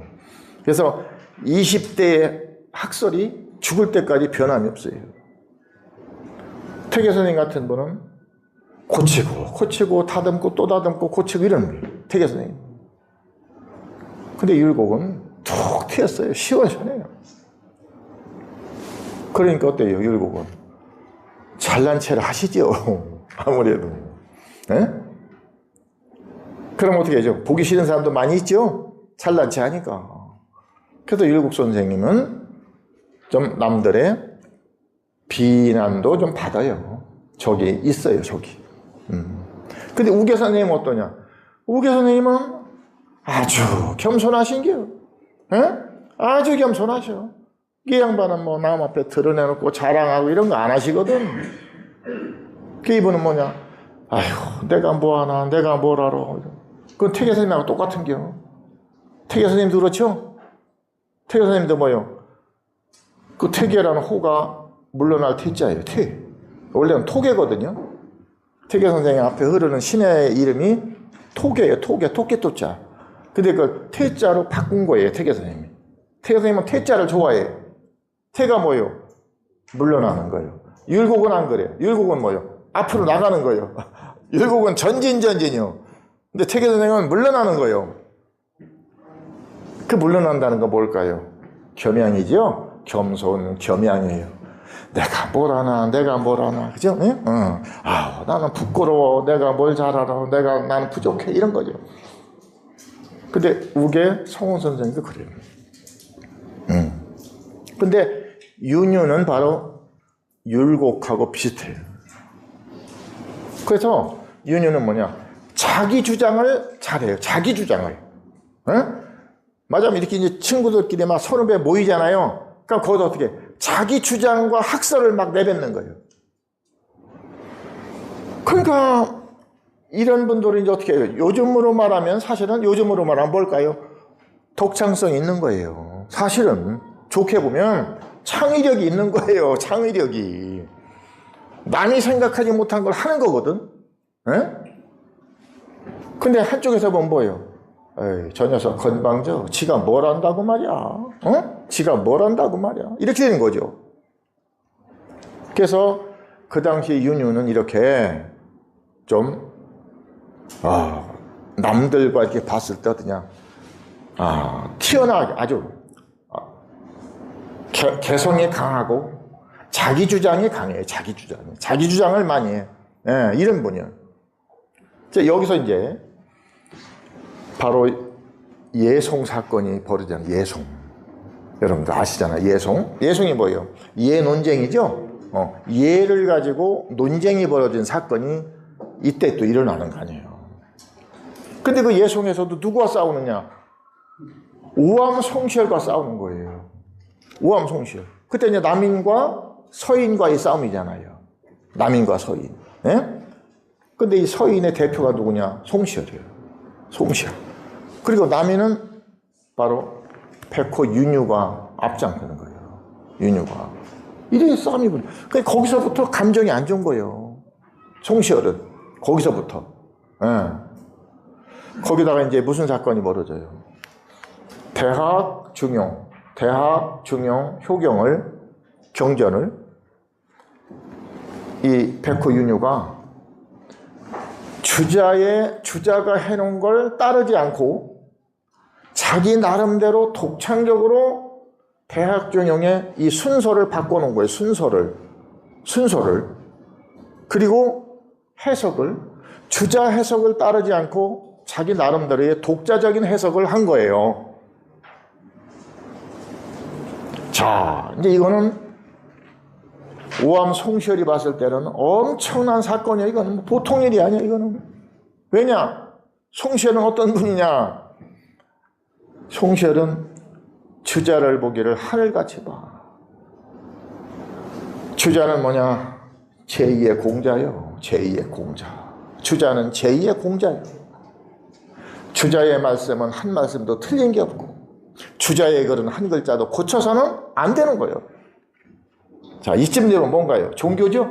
Speaker 2: 그래서 20대의 학설이 죽을 때까지 변함이 없어요. 퇴계 선생님 같은 분은 고치고 다듬고 또 다듬고 고치고 이러는 거예요. 퇴계 선생님. 근데 율곡은 툭 튀었어요. 시원시원해요. 그러니까 어때요, 율곡은? 잘난 체를 하시죠. 아무래도. 네? 그럼 어떻게 하죠? 보기 싫은 사람도 많이 있죠? 잘난 체 하니까. 그래서 율곡 선생님은 좀 남들의 비난도 좀 받아요. 저기 있어요, 저기. 근데 우계 선생님은 어떠냐? 우계 선생님은 아주 겸손하신 게요. 예? 아주 겸손하셔. 이 양반은 뭐 남 앞에 드러내놓고 자랑하고 이런 거 안 하시거든. 그 이분은 뭐냐? 아휴, 내가 뭐 하나, 내가 뭘 알아. 그건 태계 선생님하고 똑같은 겨. 태계 선생님도 그렇죠? 태계 선생님도 뭐요? 그 태계라는 호가 물러날 태자예요. 태. 원래는 토계거든요. 태계 선생님 앞에 흐르는 신의 이름이 토계예요. 토계, 토끼토자. 근데 그 태자로 바꾼 거예요. 태계 선생님이. 태계 선생님은 태자를 좋아해요. 태가 뭐요? 물러나는 거예요. 율곡은 안 그래요. 율곡은 뭐요? 앞으로 나가는 거예요. 율곡은 전진이요. 근데 태계 선생님은 물러나는 거예요. 그 물러난다는 거 뭘까요? 겸양이죠? 겸손, 겸양이에요. 내가 뭘 하나, 그죠? 응? 아, 나는 부끄러워. 내가 뭘 잘 알아. 나는 부족해. 이런 거죠. 근데 우계 성훈 선생님도 그래요. 근데 윤유는 바로 율곡하고 비슷해요. 그래서 윤유는 뭐냐? 자기 주장을 잘해요. 자기 주장을. 응? 맞아요. 이렇게 이제 친구들끼리 막 서로 배 모이잖아요. 그럼 거기서 어떻게 자기 주장과 학설을 막 내뱉는 거예요. 그러니까 이런 분들은 이제 어떻게 해요? 요즘으로 말하면 뭘까요? 독창성이 있는 거예요. 사실은 좋게 보면 창의력이 있는 거예요. 창의력이. 남이 생각하지 못한 걸 하는 거거든. 에? 근데 한쪽에서 보면 뭐예요? 에이, 저 녀석 건방져. 지가 뭘 안다고 말이야. 어? 지가 뭘 안다고 말이야. 이렇게 되는 거죠. 그래서 그 당시 윤유는 이렇게 좀 남들과 이렇게 봤을 때 그냥 튀어나가게 아주 개성이 강하고 자기 주장이 강해요. 자기 주장을 많이 해. 예, 이런 분이에요. 여기서 이제 바로 예송 사건이 벌어지잖아요. 예송. 여러분들 아시잖아요. 예송이 뭐예요? 예 논쟁이죠. 예를 가지고 논쟁이 벌어진 사건이 이때 또 일어나는 거 아니에요. 근데 그 예송에서도 누구와 싸우느냐? 우암 송시열과 싸우는 거예요. 우암 송시열. 그때 이제 남인과 서인과의 싸움이잖아요. 남인과 서인. 예? 근데 이 서인의 대표가 누구냐? 송시열이에요. 송시열. 그리고 남인은 바로 백호 윤유가 앞장서는 거예요. 윤유가. 이래 싸움이 벌어요. 그러니까 거기서부터 감정이 안 좋은 거예요. 송시열은. 거기서부터. 예. 거기다가 이제 무슨 사건이 벌어져요? 대학, 중용, 효경을, 경전을 이 백호 윤유가 주자가 해놓은 걸 따르지 않고 자기 나름대로 독창적으로 대학 중용의 이 순서를 바꿔놓은 거예요. 순서를. 그리고 주자 해석을 따르지 않고 자기 나름대로의 독자적인 해석을 한 거예요. 자, 이제 이거는 우암 송시열이 봤을 때는 엄청난 사건이야. 이거는 보통 일이 아니야. 이거는. 왜냐? 송시열은 어떤 분이냐? 송시열은 주자를 보기를 하늘같이 봐. 주자는 뭐냐? 제2의 공자요. 제2의 공자. 주자는 제2의 공자요. 주자의 말씀은 한 말씀도 틀린 게 없고 주자의 글은 한 글자도 고쳐서는 안 되는 거예요. 자, 이쯤 되면 뭔가요? 종교죠?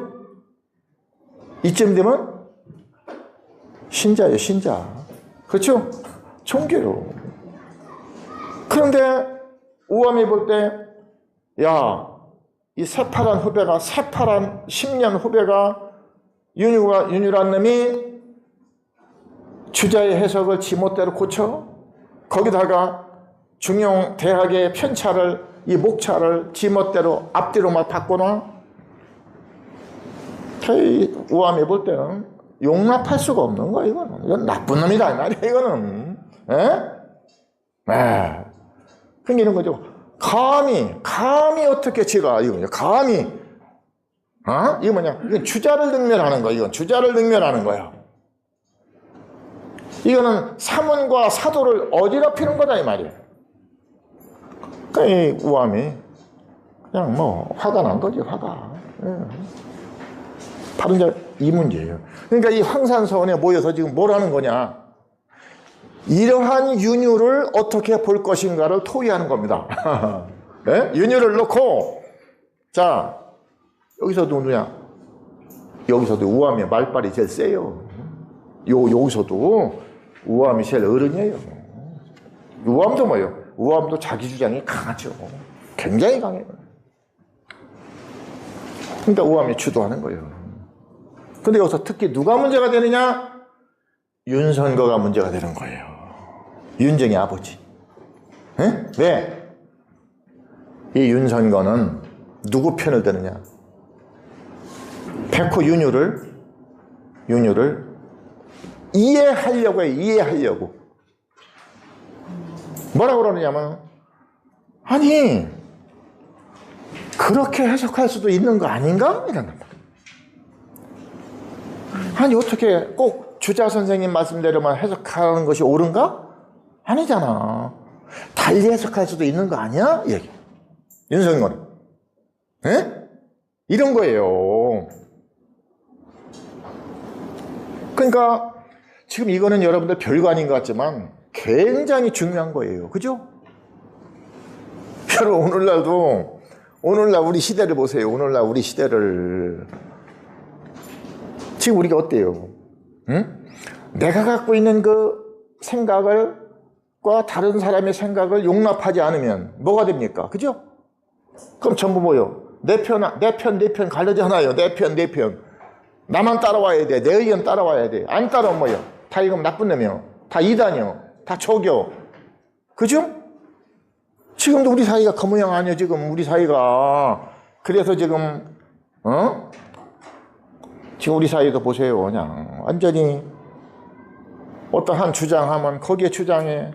Speaker 2: 이쯤 되면 신자예요, 신자. 그렇죠? 종교요. 그런데 우암이 볼 때, 이 새파란 10년 후배가 윤유란 놈이 주자의 해석을 지멋대로 고쳐? 거기다가 중용 대학의 편차를 이 목차를 지멋대로 앞뒤로 막 바꿔놔? 우암이 볼 때는 용납할 수가 없는 거야, 이거는. 이건 나쁜 놈이다, 이 말이야, 이거는. 생기는 거죠. 감히 어떻게 지가, 이거죠. 감히. 이거 뭐냐. 이건 주자를 능멸하는 거야, 이건. 주자를 능멸하는 거야. 이거는 사문과 사도를 어지럽히는 거다, 이 말이야. 이 우암이 그냥 뭐 화가 난 거지, 화가. 예. 바로 이제 이 문제예요. 그러니까 이 황산서원에 모여서 지금 뭘 하는 거냐? 이러한 윤유를 어떻게 볼 것인가를 토의하는 겁니다. 예? 윤유를 놓고, 자, 여기서도 누구냐? 여기서도 우암의 말빨이 제일 세요. 여기서도 우암이 제일 어른이에요. 우암도 뭐예요? 우암도 자기 주장이 강하죠. 굉장히 강해요. 그러니까 우암이 주도하는 거예요. 근데 여기서 특히 누가 문제가 되느냐? 윤선거가 문제가 되는 거예요. 윤정의 아버지. 에? 왜? 이 윤선거는 누구 편을 드느냐? 백호 윤유를 이해하려고 해요. 이해하려고. 뭐라고 그러느냐면, 아니, 그렇게 해석할 수도 있는 거 아닌가? 이런 겁니다. 아니, 어떻게 꼭 주자 선생님 말씀대로만 해석하는 것이 옳은가? 아니잖아. 달리 해석할 수도 있는 거 아니야? 얘기. 윤석열은. 에? 이런 거예요. 그러니까 지금 이거는 여러분들 별거 아닌 것 같지만 굉장히 중요한 거예요. 그죠? 여러분, 오늘날 우리 시대를 보세요. 오늘날 우리 시대를. 지금 우리가 어때요? 응? 내가 갖고 있는 그 생각과 다른 사람의 생각을 용납하지 않으면 뭐가 됩니까? 그죠? 그럼 전부 뭐요? 내 편 가르잖아요. 내 편. 나만 따라와야 돼. 내 의견 따라와야 돼. 안 따라오면 뭐요? 다 이거 나쁜 놈이요. 다 이단이요. 다 조교. 그죠? 지금도 우리 사이가 그 모양 아니에요. 지금 우리 사이가. 그래서 지금 지금 우리 사이도 보세요. 그냥 완전히 어떤 한 주장하면 거기에 주장해.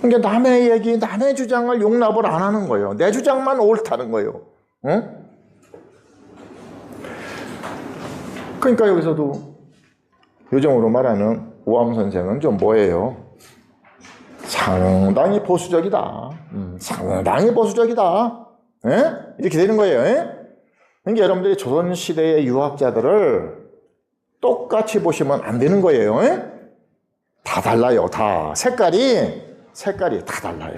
Speaker 2: 그러니까 남의 얘기, 남의 주장을 용납을 안 하는 거예요. 내 주장만 옳다는 거예요. 응? 그러니까 여기서도 요즘으로 말하는 우암 선생은 좀 뭐예요? 상당히 보수적이다. 상당히 보수적이다. 에? 이렇게 되는 거예요. 에? 그러니까 여러분들이 조선시대의 유학자들을 똑같이 보시면 안 되는 거예요. 에? 다 달라요. 다. 색깔이 다 달라요.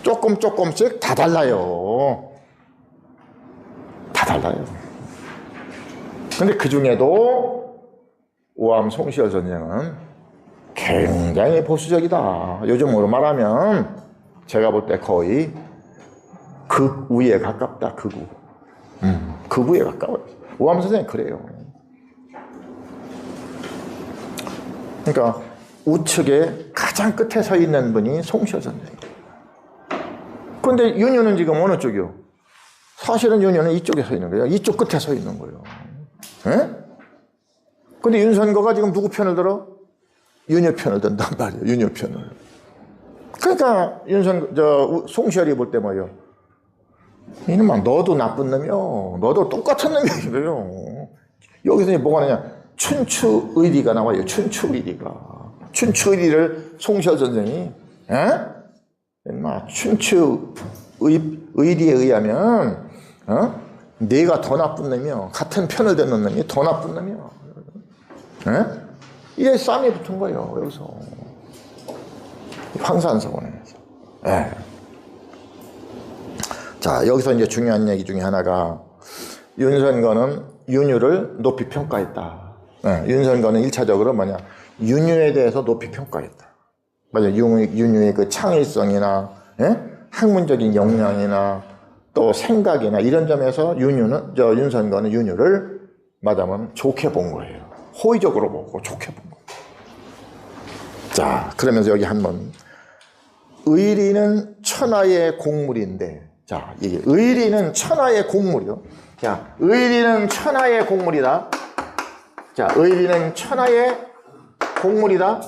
Speaker 2: 조금씩 다 달라요. 다 달라요. 근데 그 중에도 우암 송시열 선생은 굉장히 보수적이다. 요즘으로 말하면 제가 볼 때 거의 극우에 가깝다. 극우. 극우에 가까워요. 우암 선생님 그래요. 그러니까 우측에 가장 끝에 서 있는 분이 송시열 선생님. 그런데 윤유는 지금 어느 쪽이요? 사실은 윤유는 이쪽에 서 있는 거예요. 이쪽 끝에 서 있는 거예요. 예? 근데 윤선거가 지금 누구 편을 들어? 윤유 편을 든단 말이에요. 윤유 편을. 그러니까 송시열이 볼 때 뭐예요? 이놈아, 너도 나쁜 놈이요. 너도 똑같은 놈이에요. 여기서 뭐가 나냐? 춘추의리가 나와요. 춘추의리가. 춘추의리를 송시열 선생이, 인마 춘추의리에 의하면, 내가 더 나쁜 놈이요. 같은 편을 듣는 놈이 더 나쁜 놈이요. 이래 싸움이 붙은 거예요. 여기서. 황산서원에서. 자, 여기서 이제 중요한 얘기 중에 하나가 윤선거는 윤유를 높이 평가했다. 윤선거는 1차적으로 뭐냐? 윤유에 대해서 높이 평가했다. 맞아요. 윤유의 그 창의성이나, 학문적인 역량이나, 또 생각이나 이런 점에서 윤선거는 윤유를 말하자면 좋게 본 거예요. 호의적으로 보고 좋게 본 거예요. 자, 그러면서 여기 한번 의리는 천하의 곡물인데, 자, 이게 의리는 천하의 곡물이요. 자, 의리는 천하의 곡물이다. 자, 의리는 천하의 곡물이다.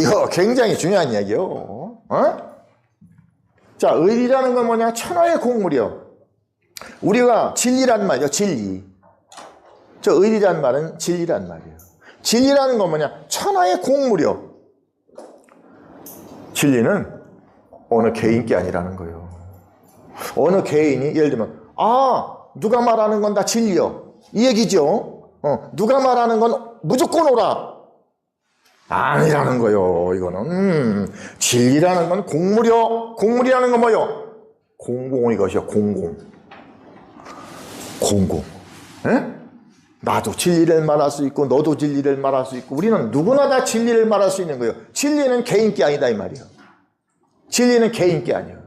Speaker 2: 이거 굉장히 중요한 얘기요. 자, 의리라는 건 뭐냐? 천하의 곡물이요. 우리가 진리란 말이요. 진리. 저 의리란 말은 진리란 말이에요. 진리라는 건 뭐냐? 천하의 곡물이요. 진리는 어느 개인 게 아니라는 거예요. 어느 개인이 예를 들면 누가 말하는 건 다 진리요 이 얘기죠. 누가 말하는 건 무조건 오라 아니라는 거요. 이거는 진리라는 건 공물이요. 공물이라는 건 뭐요? 공공의 것이요. 공공. 에? 나도 진리를 말할 수 있고 너도 진리를 말할 수 있고 우리는 누구나 다 진리를 말할 수 있는 거예요. 진리는 개인기 아니다 이 말이에요. 진리는 개인기 아니에요.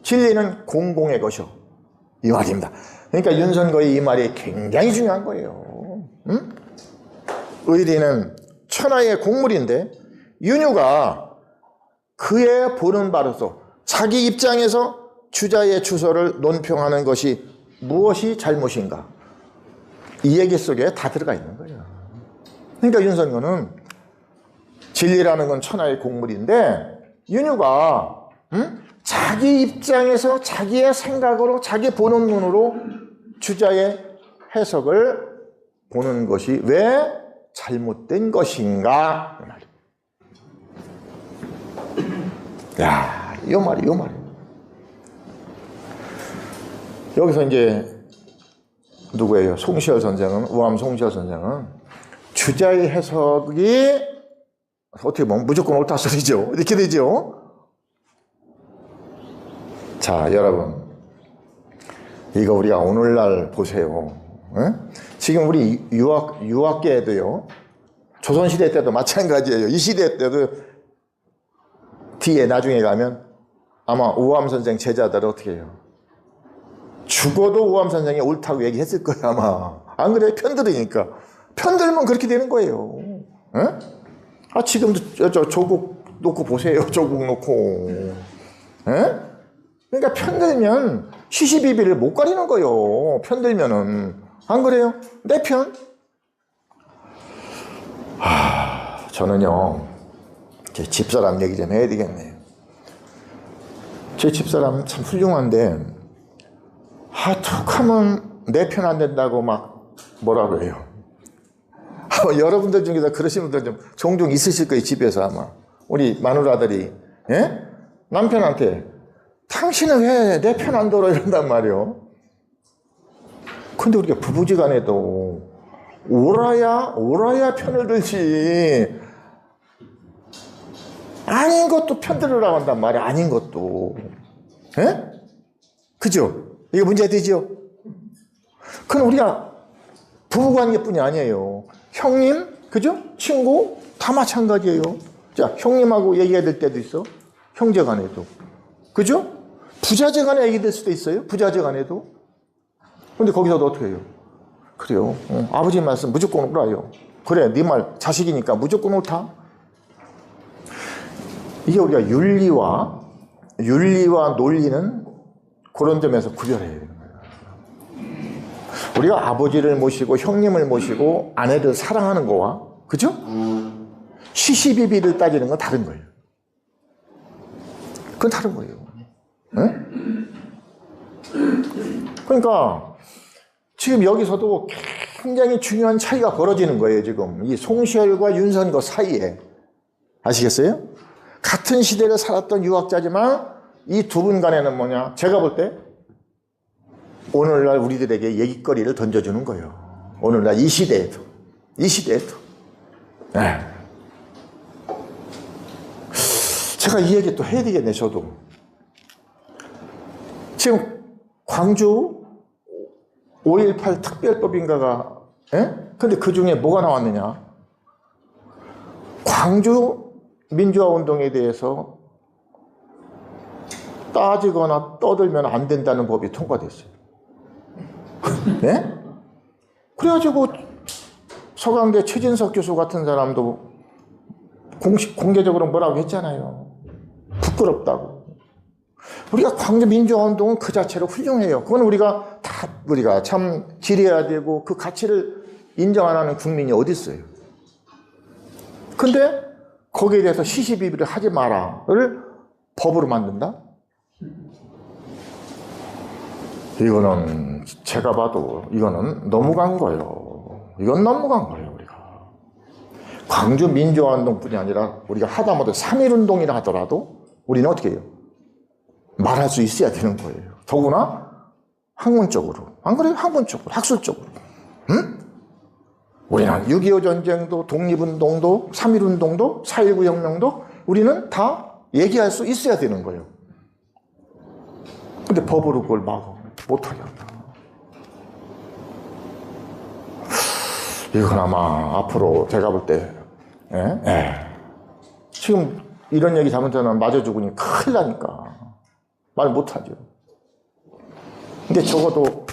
Speaker 2: 진리는 공공의 것이요 이 말입니다. 그러니까 윤선거의 이 말이 굉장히 중요한 거예요. 응? 의리는 천하의 공물인데 윤유가 그의 보는 바로서 자기 입장에서 주자의 주소를 논평하는 것이 무엇이 잘못인가 이 얘기 속에 다 들어가 있는 거예요. 그러니까 윤선거는 진리라는 건 천하의 공물인데 윤유가 자기 입장에서 자기의 생각으로 자기 보는 눈으로 주자의 해석을 보는 것이 왜 잘못된 것인가 이 말이에요. 야, 이 말이에요. 여기서 이제 누구예요? 송시열 선생은 우암 송시열 선생은 주자의 해석이 어떻게 보면 무조건 옳다 소리죠. 이렇게 되죠. 자, 여러분 이거 우리가 오늘날 보세요. 에? 지금 우리 유학계에도요. 조선시대 때도 마찬가지예요. 이 시대 때도 뒤에 나중에 가면 아마 우암 선생 제자들 어떻게 해요? 죽어도 우암 선생이 옳다고 얘기했을 거예요 아마. 안 그래요? 편들으니까. 편들면 그렇게 되는 거예요. 에? 지금도 저 조국 놓고 보세요. 조국 놓고. 에? 그러니까 편들면 시시비비를 못 가리는 거예요. 편들면은. 안 그래요? 내 편? 저는요, 제 집사람 얘기 좀 해야 되겠네요. 제 집사람 참 훌륭한데, 툭 하면 내 편 안 된다고 막 뭐라고 해요. 여러분들 중에서 그러신 분들 좀 종종 있으실 거예요, 집에서 아마. 우리 마누라들이, 예? 남편한테, 당신은 왜 내 편 안 들어? 이런단 말이요. 근데 우리가 부부지간에도 옳아야 편을 들지 아닌 것도 편 들으라고 한단 말이야. 아닌 것도. 에? 그죠? 이게 문제가 되죠? 그건 우리가 부부관계뿐이 아니에요. 형님, 그죠? 친구 다 마찬가지예요. 자, 형님하고 얘기해야 될 때도 있어. 형제간에도. 그죠? 부자제간에 얘기될 수도 있어요. 부자제간에도. 근데 거기서도 어떻게 해요? 그래요. 아버지 말씀 무조건 옳아요. 그래, 네 말 자식이니까 무조건 옳다. 이게 우리가 윤리와 논리는 그런 점에서 구별해야 되는 거예요. 우리가 아버지를 모시고 형님을 모시고 아내를 사랑하는 거와, 그죠? 시시비비를 따지는 건 다른 거예요. 그건 다른 거예요. 네? 그러니까 지금 여기서도 굉장히 중요한 차이가 벌어지는 거예요. 지금 이 송시열과 윤선거 사이에. 아시겠어요? 같은 시대를 살았던 유학자지만 이 두 분 간에는 뭐냐, 제가 볼 때 오늘날 우리들에게 얘기거리를 던져주는 거예요. 오늘날 이 시대에도 네. 제가 이 얘기 또 해야 되겠네. 저도 지금 광주 5.18 특별법인가가, 근데 그 중에 뭐가 나왔느냐? 광주 민주화 운동에 대해서 따지거나 떠들면 안 된다는 법이 통과됐어요. 네? 그래가지고 서강대 최진석 교수 같은 사람도 공개적으로 뭐라고 했잖아요. 부끄럽다고. 우리가 광주 민주화 운동은 그 자체로 훌륭해요. 그건 우리가 참 기려야 되고 그 가치를 인정 안 하는 국민이 어디 있어요. 근데 거기에 대해서 시시비비를 하지 마라를 법으로 만든다? 이거는 제가 봐도 이거는 넘어간 거예요. 이건 넘어간 거예요. 우리가 광주 민주화 운동뿐이 아니라 우리가 하다못해 3.1 운동이라 하더라도 우리는 어떻게 해요? 말할 수 있어야 되는 거예요. 더구나 학문적으로. 안 그래요? 학문적으로, 학술적으로. 응? 우리는 6.25 전쟁도, 독립운동도, 3.1운동도, 4.19 혁명도 우리는 다 얘기할 수 있어야 되는 거예요. 근데 법으로 그걸 막아. 못하게 한다. 이건 아마 앞으로 제가 볼 때, 지금 이런 얘기 잘못하면 맞아 죽으니 큰일 나니까 말 못하죠. 근데 적어도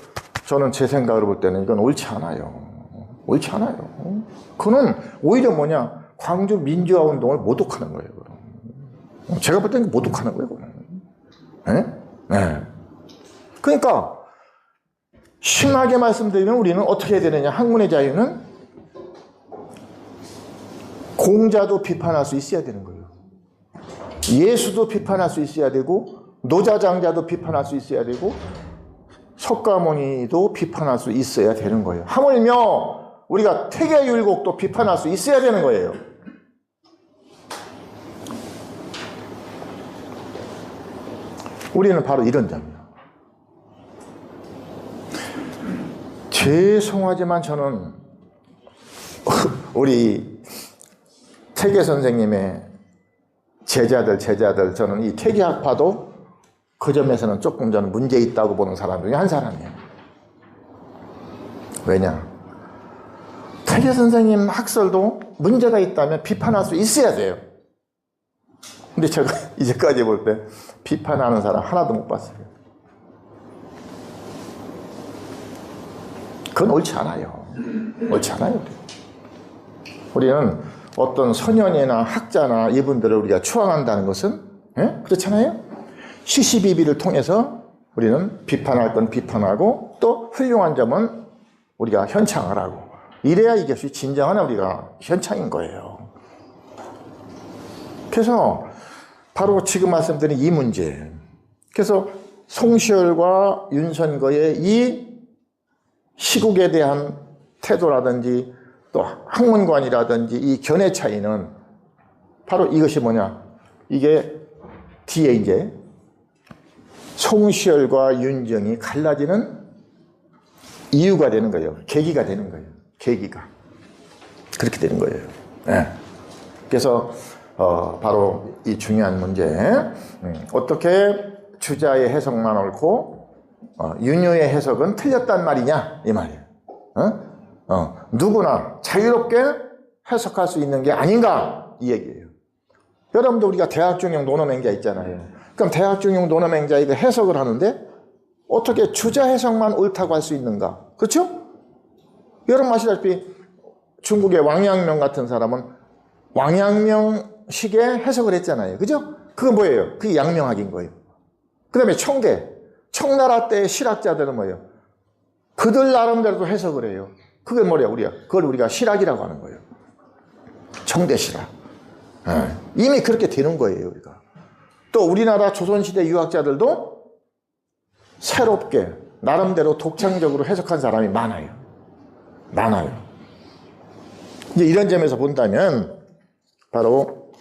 Speaker 2: 저는 제 생각으로 볼 때는 이건 옳지 않아요. 옳지 않아요. 그는 오히려 뭐냐, 광주 민주화 운동을 모독하는 거예요. 그럼. 제가 볼 때는 모독하는 거예요. 네. 그러니까 심하게 말씀드리면 우리는 어떻게 해야 되느냐. 학문의 자유는 공자도 비판할 수 있어야 되는 거예요. 예수도 비판할 수 있어야 되고, 노자장자도 비판할 수 있어야 되고, 석가모니도 비판할 수 있어야 되는 거예요. 하물며 우리가 퇴계율곡도 비판할 수 있어야 되는 거예요. 우리는 바로 이런 자입니다. 죄송하지만 저는 우리 퇴계 선생님의 제자들 저는 이 퇴계학파도 그 점에서는 조금 저는 문제 있다고 보는 사람 중에 한 사람이에요. 왜냐? 퇴계 선생님 학설도 문제가 있다면 비판할 수 있어야 돼요. 근데 제가 이제까지 볼 때 비판하는 사람 하나도 못 봤어요. 그건 옳지 않아요. 옳지 않아요. 우리는 어떤 선현이나 학자나 이분들을 우리가 추앙한다는 것은, 그렇잖아요? 시시비비를 통해서 우리는 비판할 건 비판하고 또 훌륭한 점은 우리가 현창을 하고, 이래야 이것이 진정한 우리가 현창인 거예요. 그래서 바로 지금 말씀드린 이 문제, 그래서 송시열과 윤선거의 이 시국에 대한 태도라든지 또 학문관이라든지 이 견해 차이는 바로 이것이 뭐냐, 이게 뒤에 이제 송시열과 윤정이 갈라지는 이유가 되는 거예요. 계기가 되는 거예요. 계기가. 그렇게 되는 거예요. 네. 그래서 바로 이 중요한 문제, 어떻게 주자의 해석만 옳고 윤유의 해석은 틀렸단 말이냐, 이 말이에요. 누구나 자유롭게 해석할 수 있는 게 아닌가, 이 얘기예요. 여러분도 우리가 대학중용 논어맹자 있잖아요. 그럼 대학중용 논어맹자 이거 해석을 하는데 어떻게 주자 해석만 옳다고 할 수 있는가? 그렇죠? 여러분 아시다시피 중국의 왕양명 같은 사람은 왕양명식의 해석을 했잖아요. 그죠? 그건 뭐예요? 그게 양명학인 거예요. 그 다음에 청나라 때의 실학자들은 뭐예요? 그들 나름대로도 해석을 해요. 그게 뭐래요? 그걸 우리가 실학이라고 하는 거예요. 청대실학. 이미 그렇게 되는 거예요, 우리가. 또 우리나라 조선시대 유학자들도 새롭게 나름대로 독창적으로 해석한 사람이 많아요. 이제 이런 점에서 본다면 바로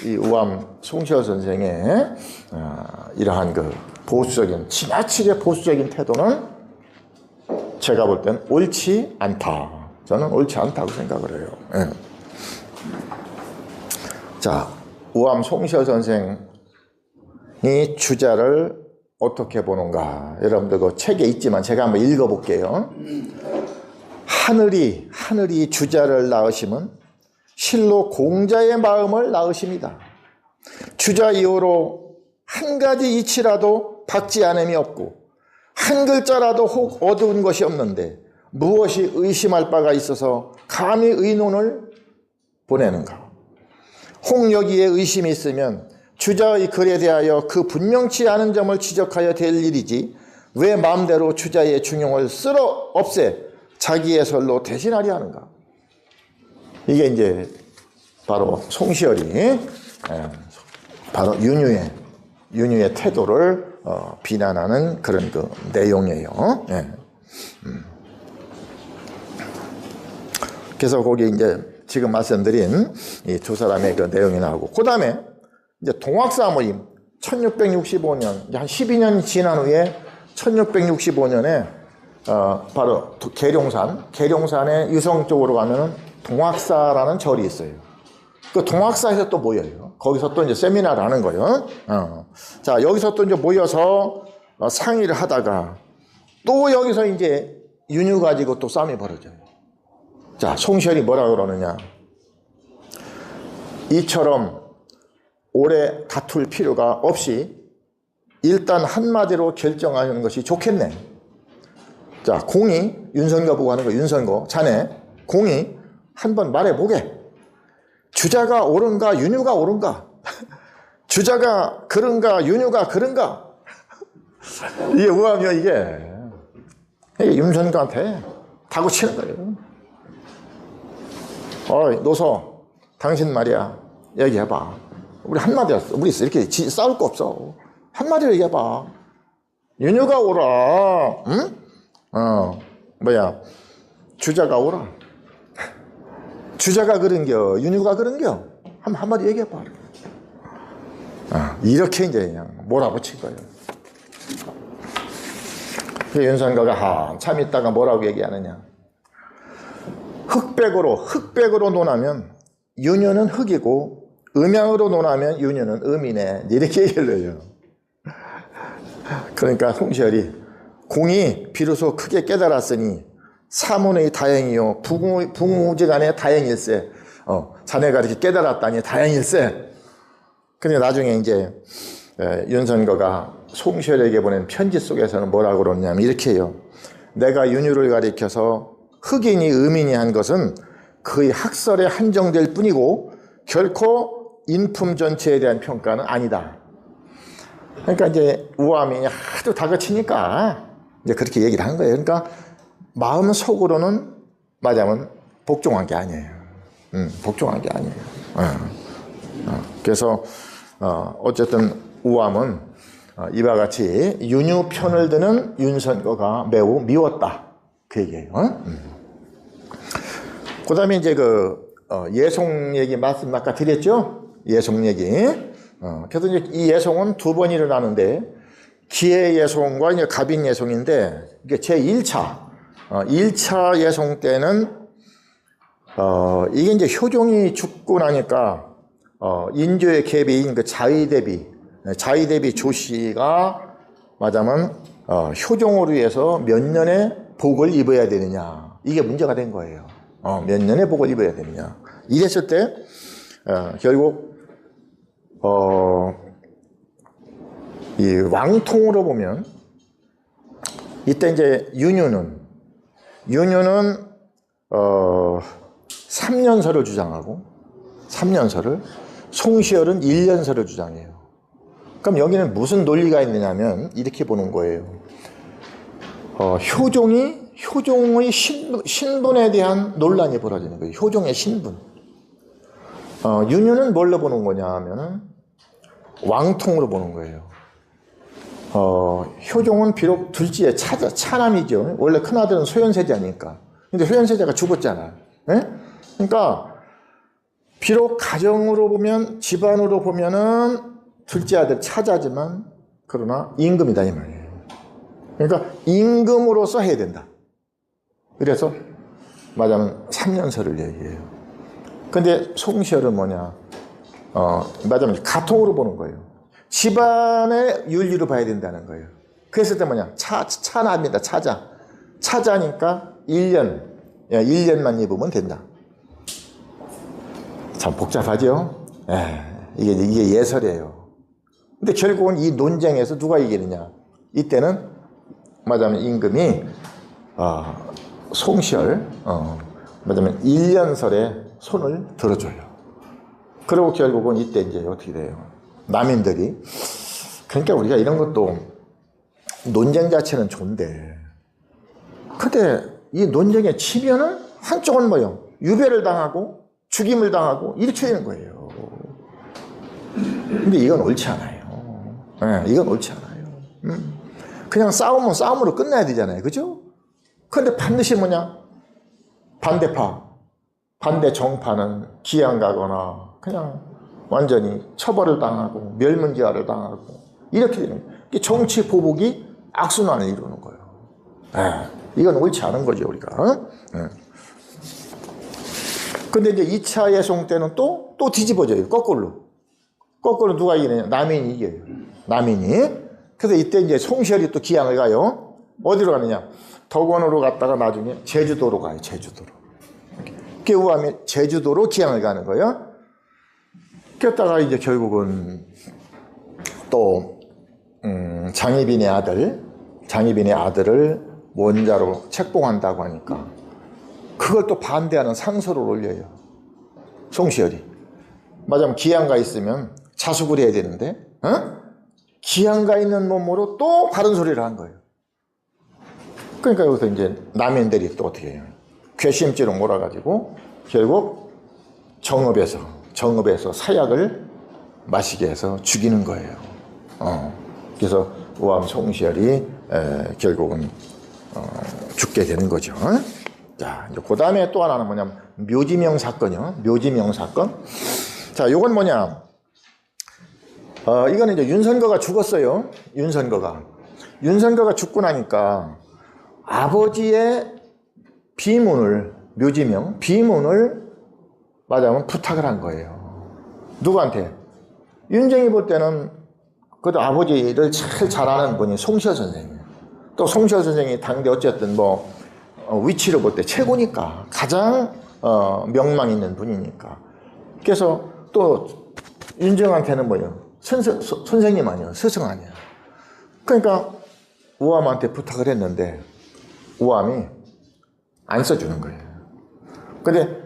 Speaker 2: 이 우암 송시열 선생의 이러한 그 보수적인, 지나치게 보수적인 태도는 제가 볼 때는 옳지 않다. 저는 옳지 않다고 생각을 해요. 네. 자, 우암 송시열 선생이 주자를 어떻게 보는가. 여러분들 그 책에 있지만 제가 한번 읽어볼게요. 하늘이 주자를 낳으심은 실로 공자의 마음을 낳으심이다. 주자 이후로 한 가지 이치라도 박지 않음이 없고 한 글자라도 혹 어두운 것이 없는데 무엇이 의심할 바가 있어서 감히 의논을 보내는가. 혹 여기에 의심이 있으면 주자의 글에 대하여 그 분명치 않은 점을 지적하여 될 일이지 왜 마음대로 주자의 중용을 쓸어 없애 자기의 설로 대신하려 하는가. 이게 이제 바로 송시열이 바로 윤유의 태도를 비난하는 그런 그 내용이에요. 그래서 거기 이제 지금 말씀드린 이 두 사람의 그 내용이 나오고, 그 다음에 이제 동학사 모임, 1665년, 한 12년이 지난 후에 1665년에 바로 계룡산의 유성 쪽으로 가면은 동학사라는 절이 있어요. 그 동학사에서 또 모여요. 거기서 또 이제 세미나를 하는 거예요. 자, 여기서 또 이제 모여서 상의를 하다가 또 여기서 이제 윤유 가지고 또 싸움이 벌어져요. 자, 송시열이 뭐라 그러느냐. 이처럼 오래 다툴 필요가 없이 일단 한마디로 결정하는 것이 좋겠네. 자, 공이 윤선거 보고 하는 거, 윤선거 자네 공이 한번 말해보게. 주자가 옳은가 윤유가 옳은가? 주자가 그른가 윤유가 그른가? 이게 우함이야 이게 윤선거한테 다구 치는 거예요. 어이 노소 당신 말이야 얘기해봐. 우리 한마디 했어. 우리 이렇게 싸울 거 없어. 한마디로 얘기해봐. 윤유가 오라. 응? 주자가 오라. 주자가 그런겨 윤유가 그런겨. 한마디 얘기해봐. 이렇게 이제 그냥 몰아붙인 거예요. 윤선거가 한참 있다가 뭐라고 얘기하느냐. 흑백으로 논하면 윤유는 흑이고 음양으로 논하면 윤유는 음이네. 이렇게 얘기를 해요. 그러니까 송시열이 공이 비로소 크게 깨달았으니 사문의 다행이요 부무지간에 다행일세. 자네가 이렇게 깨달았다니 다행일세. 근데 나중에 이제 윤선거가 송시열에게 보낸 편지 속에서는 뭐라고 그러냐면 이렇게 해요. 내가 윤유를 가리켜서 흑인이 음인이 한 것은 그의 학설에 한정될 뿐이고 결코 인품 전체에 대한 평가는 아니다. 그러니까 이제 우암이 하도 다그치니까 이제 그렇게 얘기를 한 거예요. 그러니까 마음 속으로는 말하자면 복종한 게 아니에요. 복종한 게 아니에요. 그래서 어쨌든 우암은 이와 같이 윤유 편을 드는 윤선거가 매우 미웠다. 그 얘기예요. 그 다음에 이제 예송 얘기 말씀 아까 드렸죠? 예송 얘기. 그래서 이제 이 예송은 두 번 일어나는데, 기해 예송과 이제 갑인 예송인데, 이게 제 1차 예송 때는, 이게 이제 효종이 죽고 나니까, 인조의 계비인 그 자의대비 조씨가 말하자면, 효종으로 위해서 몇 년의 복을 입어야 되느냐. 이게 문제가 된 거예요. 몇 년의 복을 입어야 되느냐. 이랬을 때, 결국, 이 왕통으로 보면, 이때 이제 윤유는 3년설을 주장하고, 3년설을, 송시열은 1년설을 주장해요. 그럼 여기는 무슨 논리가 있느냐면, 이렇게 보는 거예요. 효종의 신분에 대한 논란이 벌어지는 거예요. 효종의 신분. 윤유는 뭘로 보는 거냐 하면은 왕통으로 보는 거예요. 효종은 비록 둘째 차남이죠. 원래 큰아들은 소현세자니까. 근데 소현세자가 죽었잖아. 네? 그러니까 비록 가정으로 보면, 집안으로 보면은 둘째 아들 차자지만 그러나 임금이다 이 말이에요. 그러니까 임금으로서 해야 된다. 그래서 말하자면 3년설을 얘기해요. 근데 송시열은 뭐냐? 말하자면 가통으로 보는 거예요. 집안의 윤리로 봐야 된다는 거예요. 그랬을 때 뭐냐? 차납니다. 차자니까 1년만 입으면 된다. 참 복잡하죠? 이게 예설이에요. 근데 결국은 이 논쟁에서 누가 이기느냐? 이때는 말하자면 임금이 송시열 말하자면 1년설에 손을 들어줘요. 그리고 결국은 이때 이제 어떻게 돼요? 남인들이. 그러니까 우리가 이런 것도 논쟁 자체는 좋은데, 근데 이 논쟁에 치면은 한쪽은 뭐요? 유배를 당하고 죽임을 당하고 이렇게 되는 거예요. 근데 이건 옳지 않아요. 이건 옳지 않아요. 그냥 싸우면 싸움으로 끝나야 되잖아요. 그죠? 근데 반드시 뭐냐? 반대 정파는 기양 가거나 그냥 완전히 처벌을 당하고 멸문지화를 당하고 이렇게 되는 거예요. 정치 보복이 악순환을 이루는 거예요. 이건 옳지 않은 거죠, 우리가. 근데 이제 2차 예송 때는 또 뒤집어져요. 거꾸로 누가 이기느냐? 남인이 이겨요. 남인이. 그래서 이때 이제 송시열이 또 기양을 가요. 어디로 가느냐? 덕원으로 갔다가 나중에 제주도로 가요. 제주도로. 그 우암이 제주도로 기양을 가는 거예요. 그랬다가 이제 결국은 또 장희빈의 아들을 원자로 책봉한다고 하니까 그걸 또 반대하는 상소를 올려요. 송시열이. 맞으면 기양가 있으면 자숙을 해야 되는데 기양가 있는 몸으로 또 바른 소리를 한 거예요. 그러니까 여기서 이제 남인들이 또 어떻게 해요? 괘씸죄로 몰아가지고 결국 정읍에서 사약을 마시게 해서 죽이는 거예요. 그래서 우암 송시열이 결국은 죽게 되는 거죠. 자, 이제 그 다음에 또 하나는 뭐냐면 묘지명 사건이요. 묘지명 사건. 자, 요건 뭐냐? 이거는 이제 윤선거가 죽었어요. 윤선거가 죽고 나니까 아버지의 묘지명 비문을 맞으면 부탁을 한 거예요. 누구한테? 윤정이 볼 때는 그래도 아버지를 제일 잘하는 분이 송시열 선생이에요. 또 송시열 선생이 당대 어쨌든 위치로 볼 때 최고니까 가장 명망 있는 분이니까. 그래서 또 윤정한테는 뭐예요? 선생님 아니에요. 스승 아니에요. 그러니까 우암한테 부탁을 했는데 우암이 안 써주는 거예요. 근데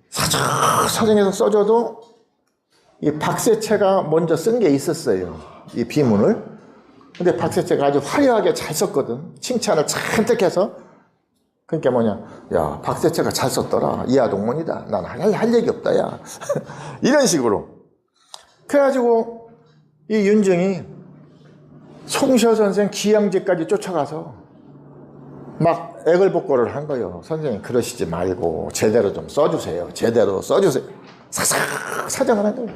Speaker 2: 사정해서 써줘도 이 박세채가 먼저 쓴 게 있었어요. 이 비문을. 근데 박세채가 아주 화려하게 잘 썼거든. 칭찬을 잔뜩 해서. 그러니까 뭐냐. 야, 박세채가 잘 썼더라. 이하동문이다. 난 할 얘기 없다, 야. 이런 식으로. 그래가지고 이 윤정이 송시열 선생 기양제까지 쫓아가서 막 애걸복걸을 한 거예요. 선생님 그러시지 말고 제대로 좀 써주세요. 제대로 써주세요. 싹싹 사정을 한 거예요.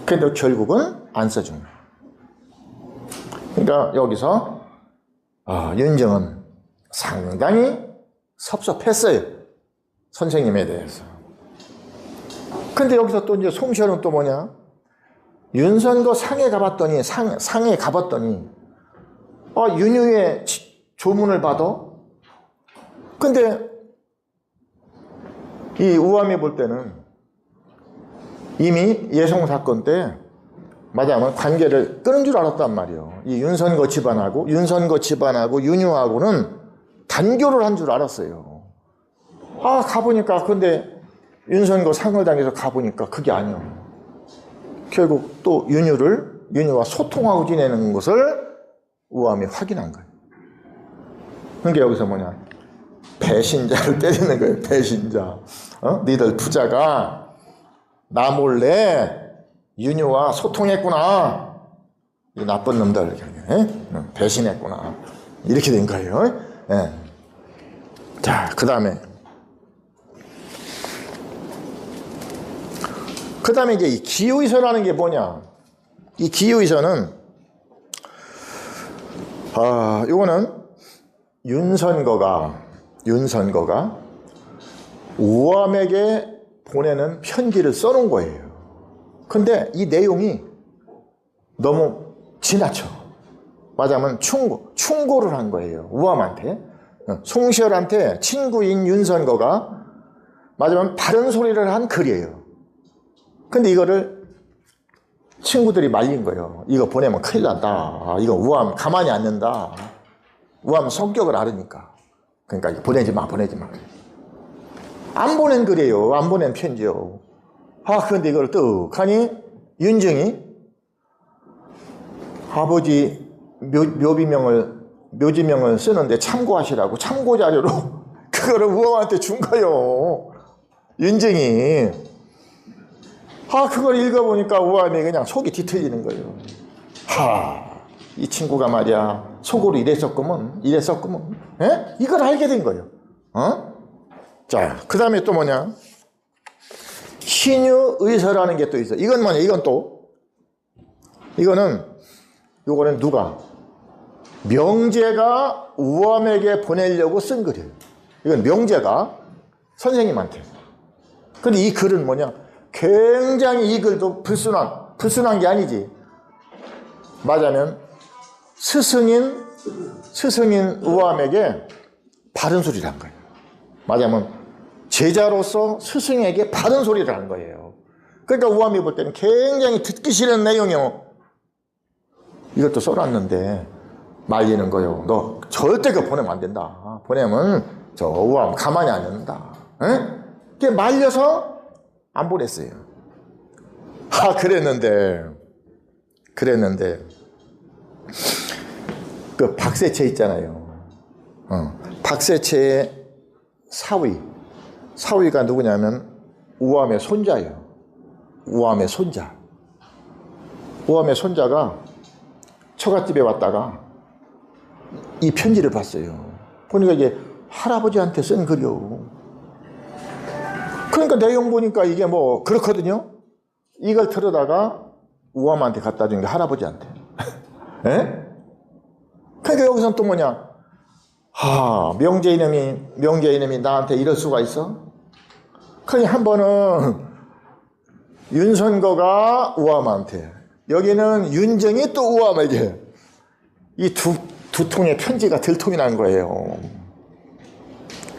Speaker 2: 근데 결국은 안 써준 거예요. 그러니까 여기서 윤정은 상당히 섭섭했어요. 선생님에 대해서. 근데 여기서 또 이제 송시열은 또 뭐냐? 윤선거 상에 가봤더니 윤유의 조문을 받아. 근데 이 우암이 볼 때는 이미 예송 사건 때 맞아면 관계를 끊은 줄 알았단 말이에요. 이 윤선거 집안하고 윤유하고는 단교를 한 줄 알았어요. 가보니까 근데 윤선거 상을 당해서 가보니까 그게 아니에요. 결국 또 윤유와 소통하고 지내는 것을 우암이 확인한 거예요. 그러니까 여기서 뭐냐? 배신자를 때리는 거예요. 배신자. 니들 부자가 나 몰래 윤유와 소통했구나. 이 나쁜 놈들. 배신했구나. 이렇게 된 거예요. 자, 그 다음에 이제 이 기후이서라는 게 뭐냐? 이 기후이서는 요거는 윤선거가 우암에게 보내는 편지를 써놓은 거예요. 근데 이 내용이 너무 지나쳐. 맞아면 충고를 한 거예요. 우암한테. 송시열한테 친구인 윤선거가 맞으면 바른 소리를 한 글이에요. 근데 이거를 친구들이 말린 거예요. 이거 보내면 큰일 난다. 이거 우암 가만히 안 둔다. 우암 성격을 알으니까. 그러니까 이거 보내지 마. 안 보낸 글이에요. 안 보낸 편지요. 그런데 이걸 떡하니 윤정이 아버지 묘지명을 쓰는데 참고하시라고 참고 자료로 그거를 우암한테 준 거예요. 윤정이. 그걸 읽어보니까 우암이 그냥 속이 뒤틀리는 거예요. 이 친구가 말이야 속으로 이랬었구먼. 이걸 알게 된 거예요. 자, 그 다음에 또 뭐냐? 신유의서라는 게 또 있어. 이건 뭐냐? 요거는 누가? 명제가 우암에게 보내려고 쓴 글이에요. 이건 명제가 선생님한테. 근데 이 글은 뭐냐? 굉장히 이 글도 불순한 게 아니지. 맞으면 스승인 우암에게 바른 소리를 한 거예요. 맞으면 제자로서 스승에게 바른 소리를 한 거예요. 그러니까 우암이 볼 때는 굉장히 듣기 싫은 내용이요. 이것도 써놨는데 말리는 거요. 너 절대 그거 보내면 안 된다. 보내면 저 우암 가만히 안 있는다. 그게 말려서 안 보냈어요. 그랬는데 그 박세채 있잖아요. 박세채의 사위가 누구냐면 우암의 손자예요. 우암의 손자가 처갓집에 왔다가 이 편지를 봤어요. 보니까 이게 할아버지한테 쓴 글이요. 그러니까 내용 보니까 이게 뭐 그렇거든요. 이걸 들여다가 우암한테 갖다 준 게 할아버지한테. 에? 그러니까 여기서는 또 뭐냐? 명제 이놈이 나한테 이럴 수가 있어? 그러니 한 번은 윤선거가 우암한테, 여기는 윤정이 또 우암에게 이 두 통의 편지가 들통이 난 거예요.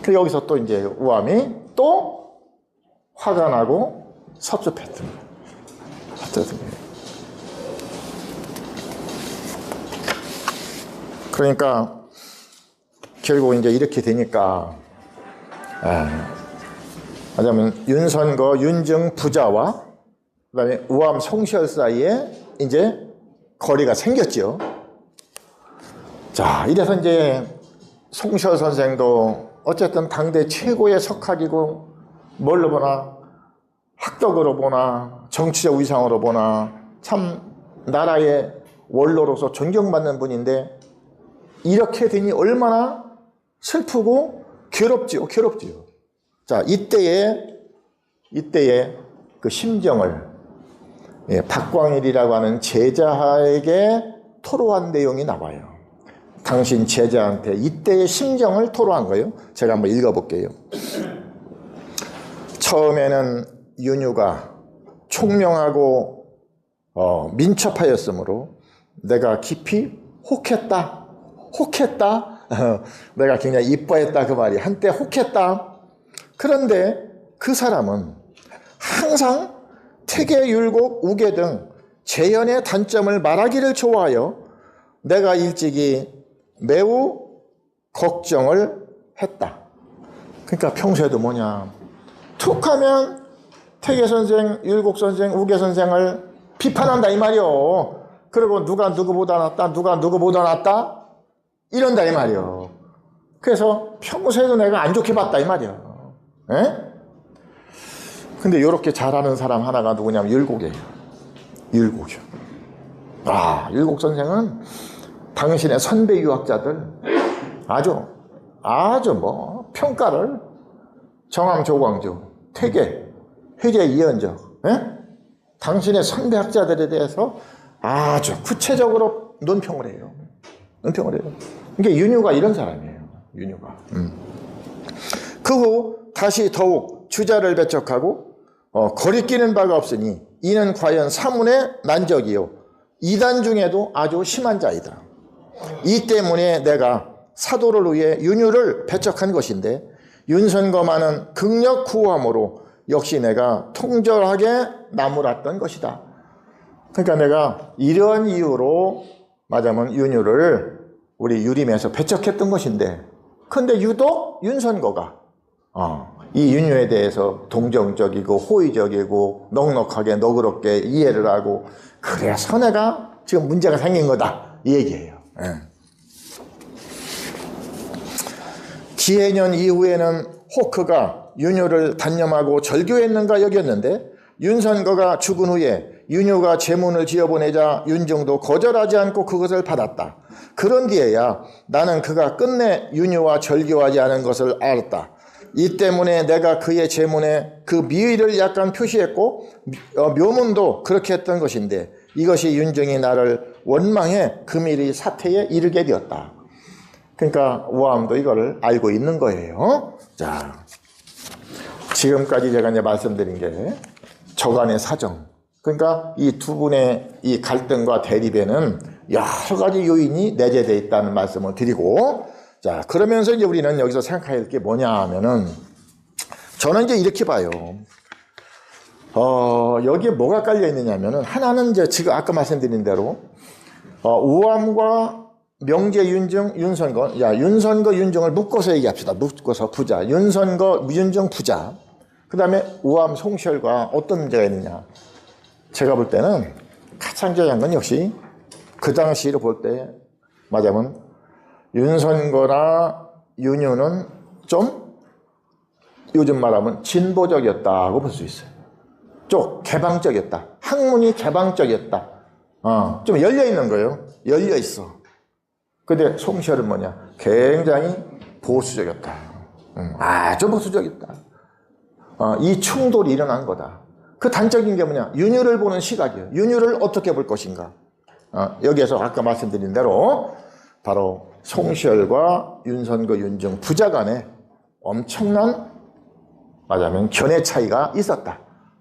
Speaker 2: 그래서 여기서 또 이제 우암이 또 화가 나고 섭섭했던 거예요. 그러니까 결국 이제 이렇게 되니까 하자면 윤선거, 윤정 부자와 그다음에 우암 송시열 사이에 이제 거리가 생겼죠. 자, 이래서 이제 송시열 선생도 어쨌든 당대 최고의 석학이고 뭘로 보나 학덕으로 보나 정치적 위상으로 보나 참 나라의 원로로서 존경받는 분인데 이렇게 되니 얼마나 슬프고 괴롭지요. 자, 이때의 그 심정을 박광일이라고 하는 제자에게 토로한 내용이 나와요. 당신 제자한테 이때의 심정을 토로한 거예요. 제가 한번 읽어볼게요. 처음에는 윤유가 총명하고 민첩하였으므로 내가 깊이 혹했다. 내가 굉장히 이뻐했다 그 말이. 한때 혹했다. 그런데 그 사람은 항상 태계, 율곡, 우계 등 재현의 단점을 말하기를 좋아하여 내가 일찍이 매우 걱정을 했다. 그러니까 평소에도 뭐냐, 툭 하면 태계 선생, 율곡 선생, 우계 선생을 비판한다 이 말이요. 그리고 누가 누구보다 낫다 이런다 이 말이요. 그래서 평소에도 내가 안 좋게 봤다 이 말이요. 근데 이렇게 잘하는 사람 하나가 누구냐면 율곡이에요. 율곡 선생은 당신의 선배 유학자들 아주 뭐 평가를 정암, 조광조, 태계, 회계, 이현적, 당신의 선배 학자들에 대해서 아주 구체적으로 논평을 해요. 그러니까 윤유가 이런 사람이에요. 그 후 다시 더욱 주자를 배척하고 거리끼는 바가 없으니 이는 과연 사문의 난적이요 이단 중에도 아주 심한 자이다. 이 때문에 내가 사도를 위해 윤유를 배척한 것인데 윤선거만은 극력 구함으로 역시 내가 통절하게 나무랐던 것이다. 그러니까 내가 이런 이유로 맞으면 윤유를 우리 유림에서 배척했던 것인데, 근데 유독 윤선거가 이 윤유에 대해서 동정적이고 호의적이고 넉넉하게 너그럽게 이해를 하고 그래서 내가 지금 문제가 생긴 거다 이 얘기예요. 기해년 이후에는 호크가 윤유를 단념하고 절교했는가 여겼는데 윤선거가 죽은 후에 윤유가 제문을 지어보내자 윤정도 거절하지 않고 그것을 받았다. 그런 뒤에야 나는 그가 끝내 윤유와 절교하지 않은 것을 알았다. 이 때문에 내가 그의 제문에 그 미의를 약간 표시했고 묘문도 그렇게 했던 것인데 이것이 윤정이 나를 원망해 금일이 사태에 이르게 되었다. 그러니까 우암도 이거를 알고 있는 거예요. 자, 지금까지 제가 이제 말씀드린 게 저간의 사정. 그러니까 이 두 분의 이 갈등과 대립에는 여러 가지 요인이 내재되어 있다는 말씀을 드리고, 자, 그러면서 이제 우리는 여기서 생각해야 될 게 뭐냐 하면은, 저는 이제 이렇게 봐요. 여기에 뭐가 깔려 있느냐면은, 하나는 이제 지금 아까 말씀드린 대로, 우암과 명제, 윤정, 윤선거. 윤선거, 윤정을 묶어서 얘기합시다. 묶어서 부자. 윤선거, 윤정, 부자. 그 다음에 우암, 송시열과 어떤 문제가 있느냐. 제가 볼 때는 가장 중요한 건 역시 그 당시로 볼 때 맞으면 윤선거나 윤유는 좀 요즘 말하면 진보적이었다고 볼 수 있어요. 좀 개방적이었다. 학문이 개방적이었다. 좀 열려있는 거예요. 열려있어. 근데 송시열은 뭐냐? 굉장히 보수적이었다. 아주 보수적이었다. 이 충돌이 일어난 거다. 그 단적인 게 뭐냐? 윤유를 보는 시각이에요. 윤유를 어떻게 볼 것인가? 여기에서 아까 말씀드린 대로 바로 송시열과 윤선거, 윤정 부자 간에 엄청난 말하자면 견해 차이가 있었다.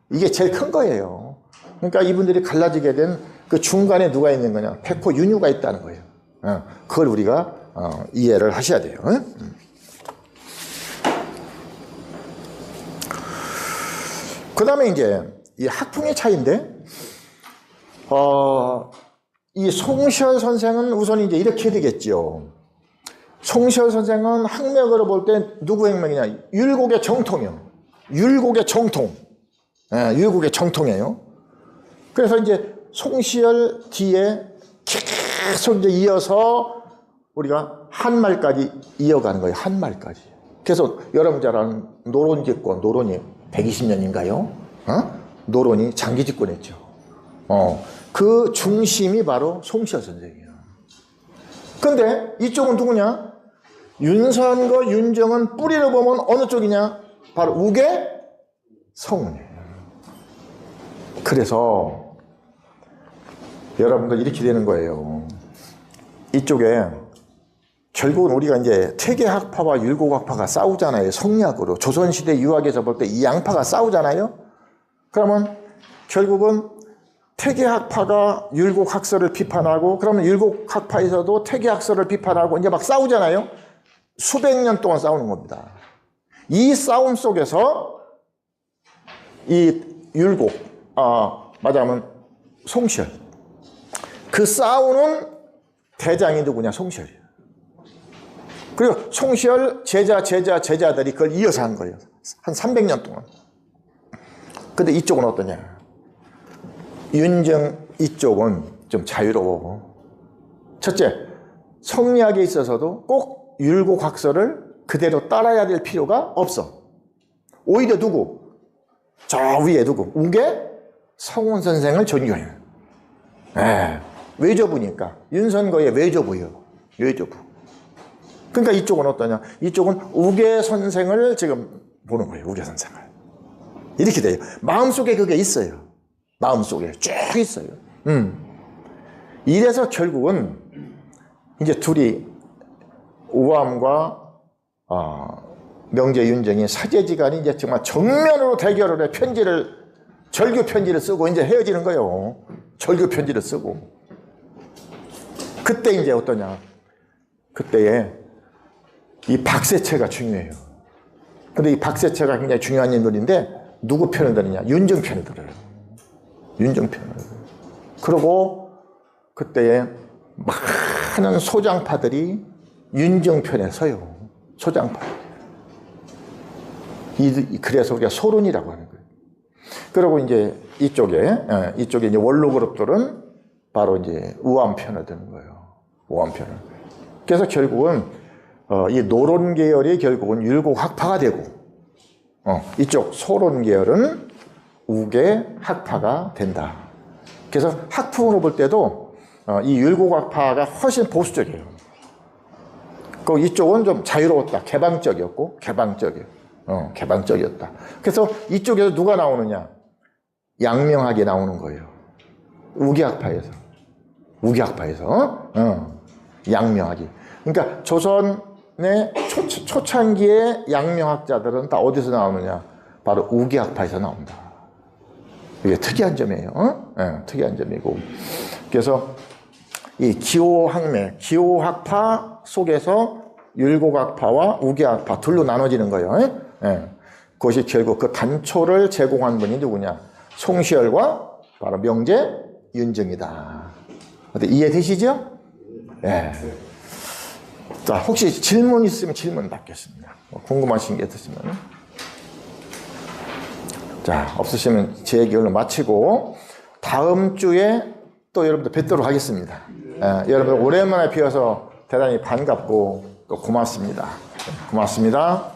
Speaker 2: 이게 제일 큰 거예요. 그러니까 이분들이 갈라지게 된 그 중간에 누가 있는 거냐? 백호 윤유가 있다는 거예요. 그걸 우리가 이해를 하셔야 돼요. 그 다음에 이제 이 학풍의 차이인데, 이 송시열 선생은 우선 이제 이렇게 되겠죠. 송시열 선생은 학맥으로 볼 때 누구 학맥이냐? 율곡의 정통이요. 율곡의 정통. 율곡의 정통이에요. 그래서 이제 송시열 뒤에 계속 이제 이어서 우리가 한말까지 이어가는 거예요. 한말까지. 그래서 여러분 잘 아는 노론 집권, 노론이 120년인가요? 노론이 장기 집권했죠. 그 중심이 바로 송시열 선생이에요. 근데 이쪽은 누구냐? 윤선거, 윤정은 뿌리를 보면 어느 쪽이냐? 바로 우계, 성운이에요. 그래서 여러분들 이렇게 되는 거예요. 이쪽에 결국은 우리가 이제 태계학파와 율곡학파가 싸우잖아요. 성리학으로. 조선시대 유학에서 볼 때 이 양파가 싸우잖아요. 그러면 결국은 태계학파가 율곡학설을 비판하고, 그러면 율곡학파에서도 태계학설을 비판하고 이제 막 싸우잖아요. 수백 년 동안 싸우는 겁니다. 이 싸움 속에서 이 율곡, 맞아면 송시열. 그 싸우는 대장이 누구냐? 송시열이에요. 그리고 송시열 제자들이 그걸 이어서 한 거예요. 한 300년 동안. 근데 이쪽은 어떠냐? 윤정 이쪽은 좀 자유로워. 첫째, 성리학에 있어서도 꼭 율곡학설을 그대로 따라야 될 필요가 없어. 오히려 누구? 저 위에 누구? 우계 성운 선생을 존경해요. 외조부니까. 윤선거의 외조부예요. 외조부. 그러니까 이쪽은 어떠냐? 이쪽은 우계 선생을 지금 보는 거예요. 우계 선생을. 이렇게 돼요. 마음속에 그게 있어요. 마음속에 쭉 있어요. 이래서 결국은 이제 둘이 우암과 명제, 윤정이 사제지간이 이제 정말 정면으로 대결을 해 절규 편지를 쓰고 이제 헤어지는 거예요. 절규 편지를 쓰고. 그때 이제 어떠냐? 그때에 이 박세채가 중요해요. 근데 이 박세채가 굉장히 중요한 인물인데 누구 편을 드느냐? 윤정 편을 들어요. 윤정 편을. 그리고 그때에 많은 소장파들이 윤정 편에 서요. 소장파. 그래서 우리가 소론이라고 하는 거예요. 그리고 이제 이쪽에 이제 원로 그룹들은 바로 이제 우암 편을 드는 거예요. 우암 편을. 그래서 결국은 이 노론 계열이 결국은 율곡학파가 되고, 이쪽 소론 계열은 우계 학파가 된다. 그래서 학풍으로 볼 때도 이 율곡학파가 훨씬 보수적이에요. 그 이쪽은 좀 자유로웠다. 개방적이었고, 개방적이에요. 개방적이었다. 그래서 이쪽에서 누가 나오느냐? 양명학이 나오는 거예요. 우기학파에서. 양명학이. 그러니까 조선의 초창기의 양명학자들은 다 어디서 나오느냐? 바로 우기학파에서 나온다. 이게 특이한 점이에요. 특이한 점이고. 그래서 이 기호학매, 기호학파 속에서 율곡학파와 우기학파 둘로 나눠지는 거예요. 그것이 결국 그 단초를 제공한 분이 누구냐? 송시열과 바로 명제 윤정이다. 어때, 이해되시죠? 예. 자, 혹시 질문 있으면 질문 받겠습니다. 궁금하신 게 있으시면. 자, 없으시면 제 얘기 오늘 마치고 다음 주에 또 여러분들 뵙도록 하겠습니다. 여러분 오랜만에 뵈어서 대단히 반갑고 또 고맙습니다. 고맙습니다.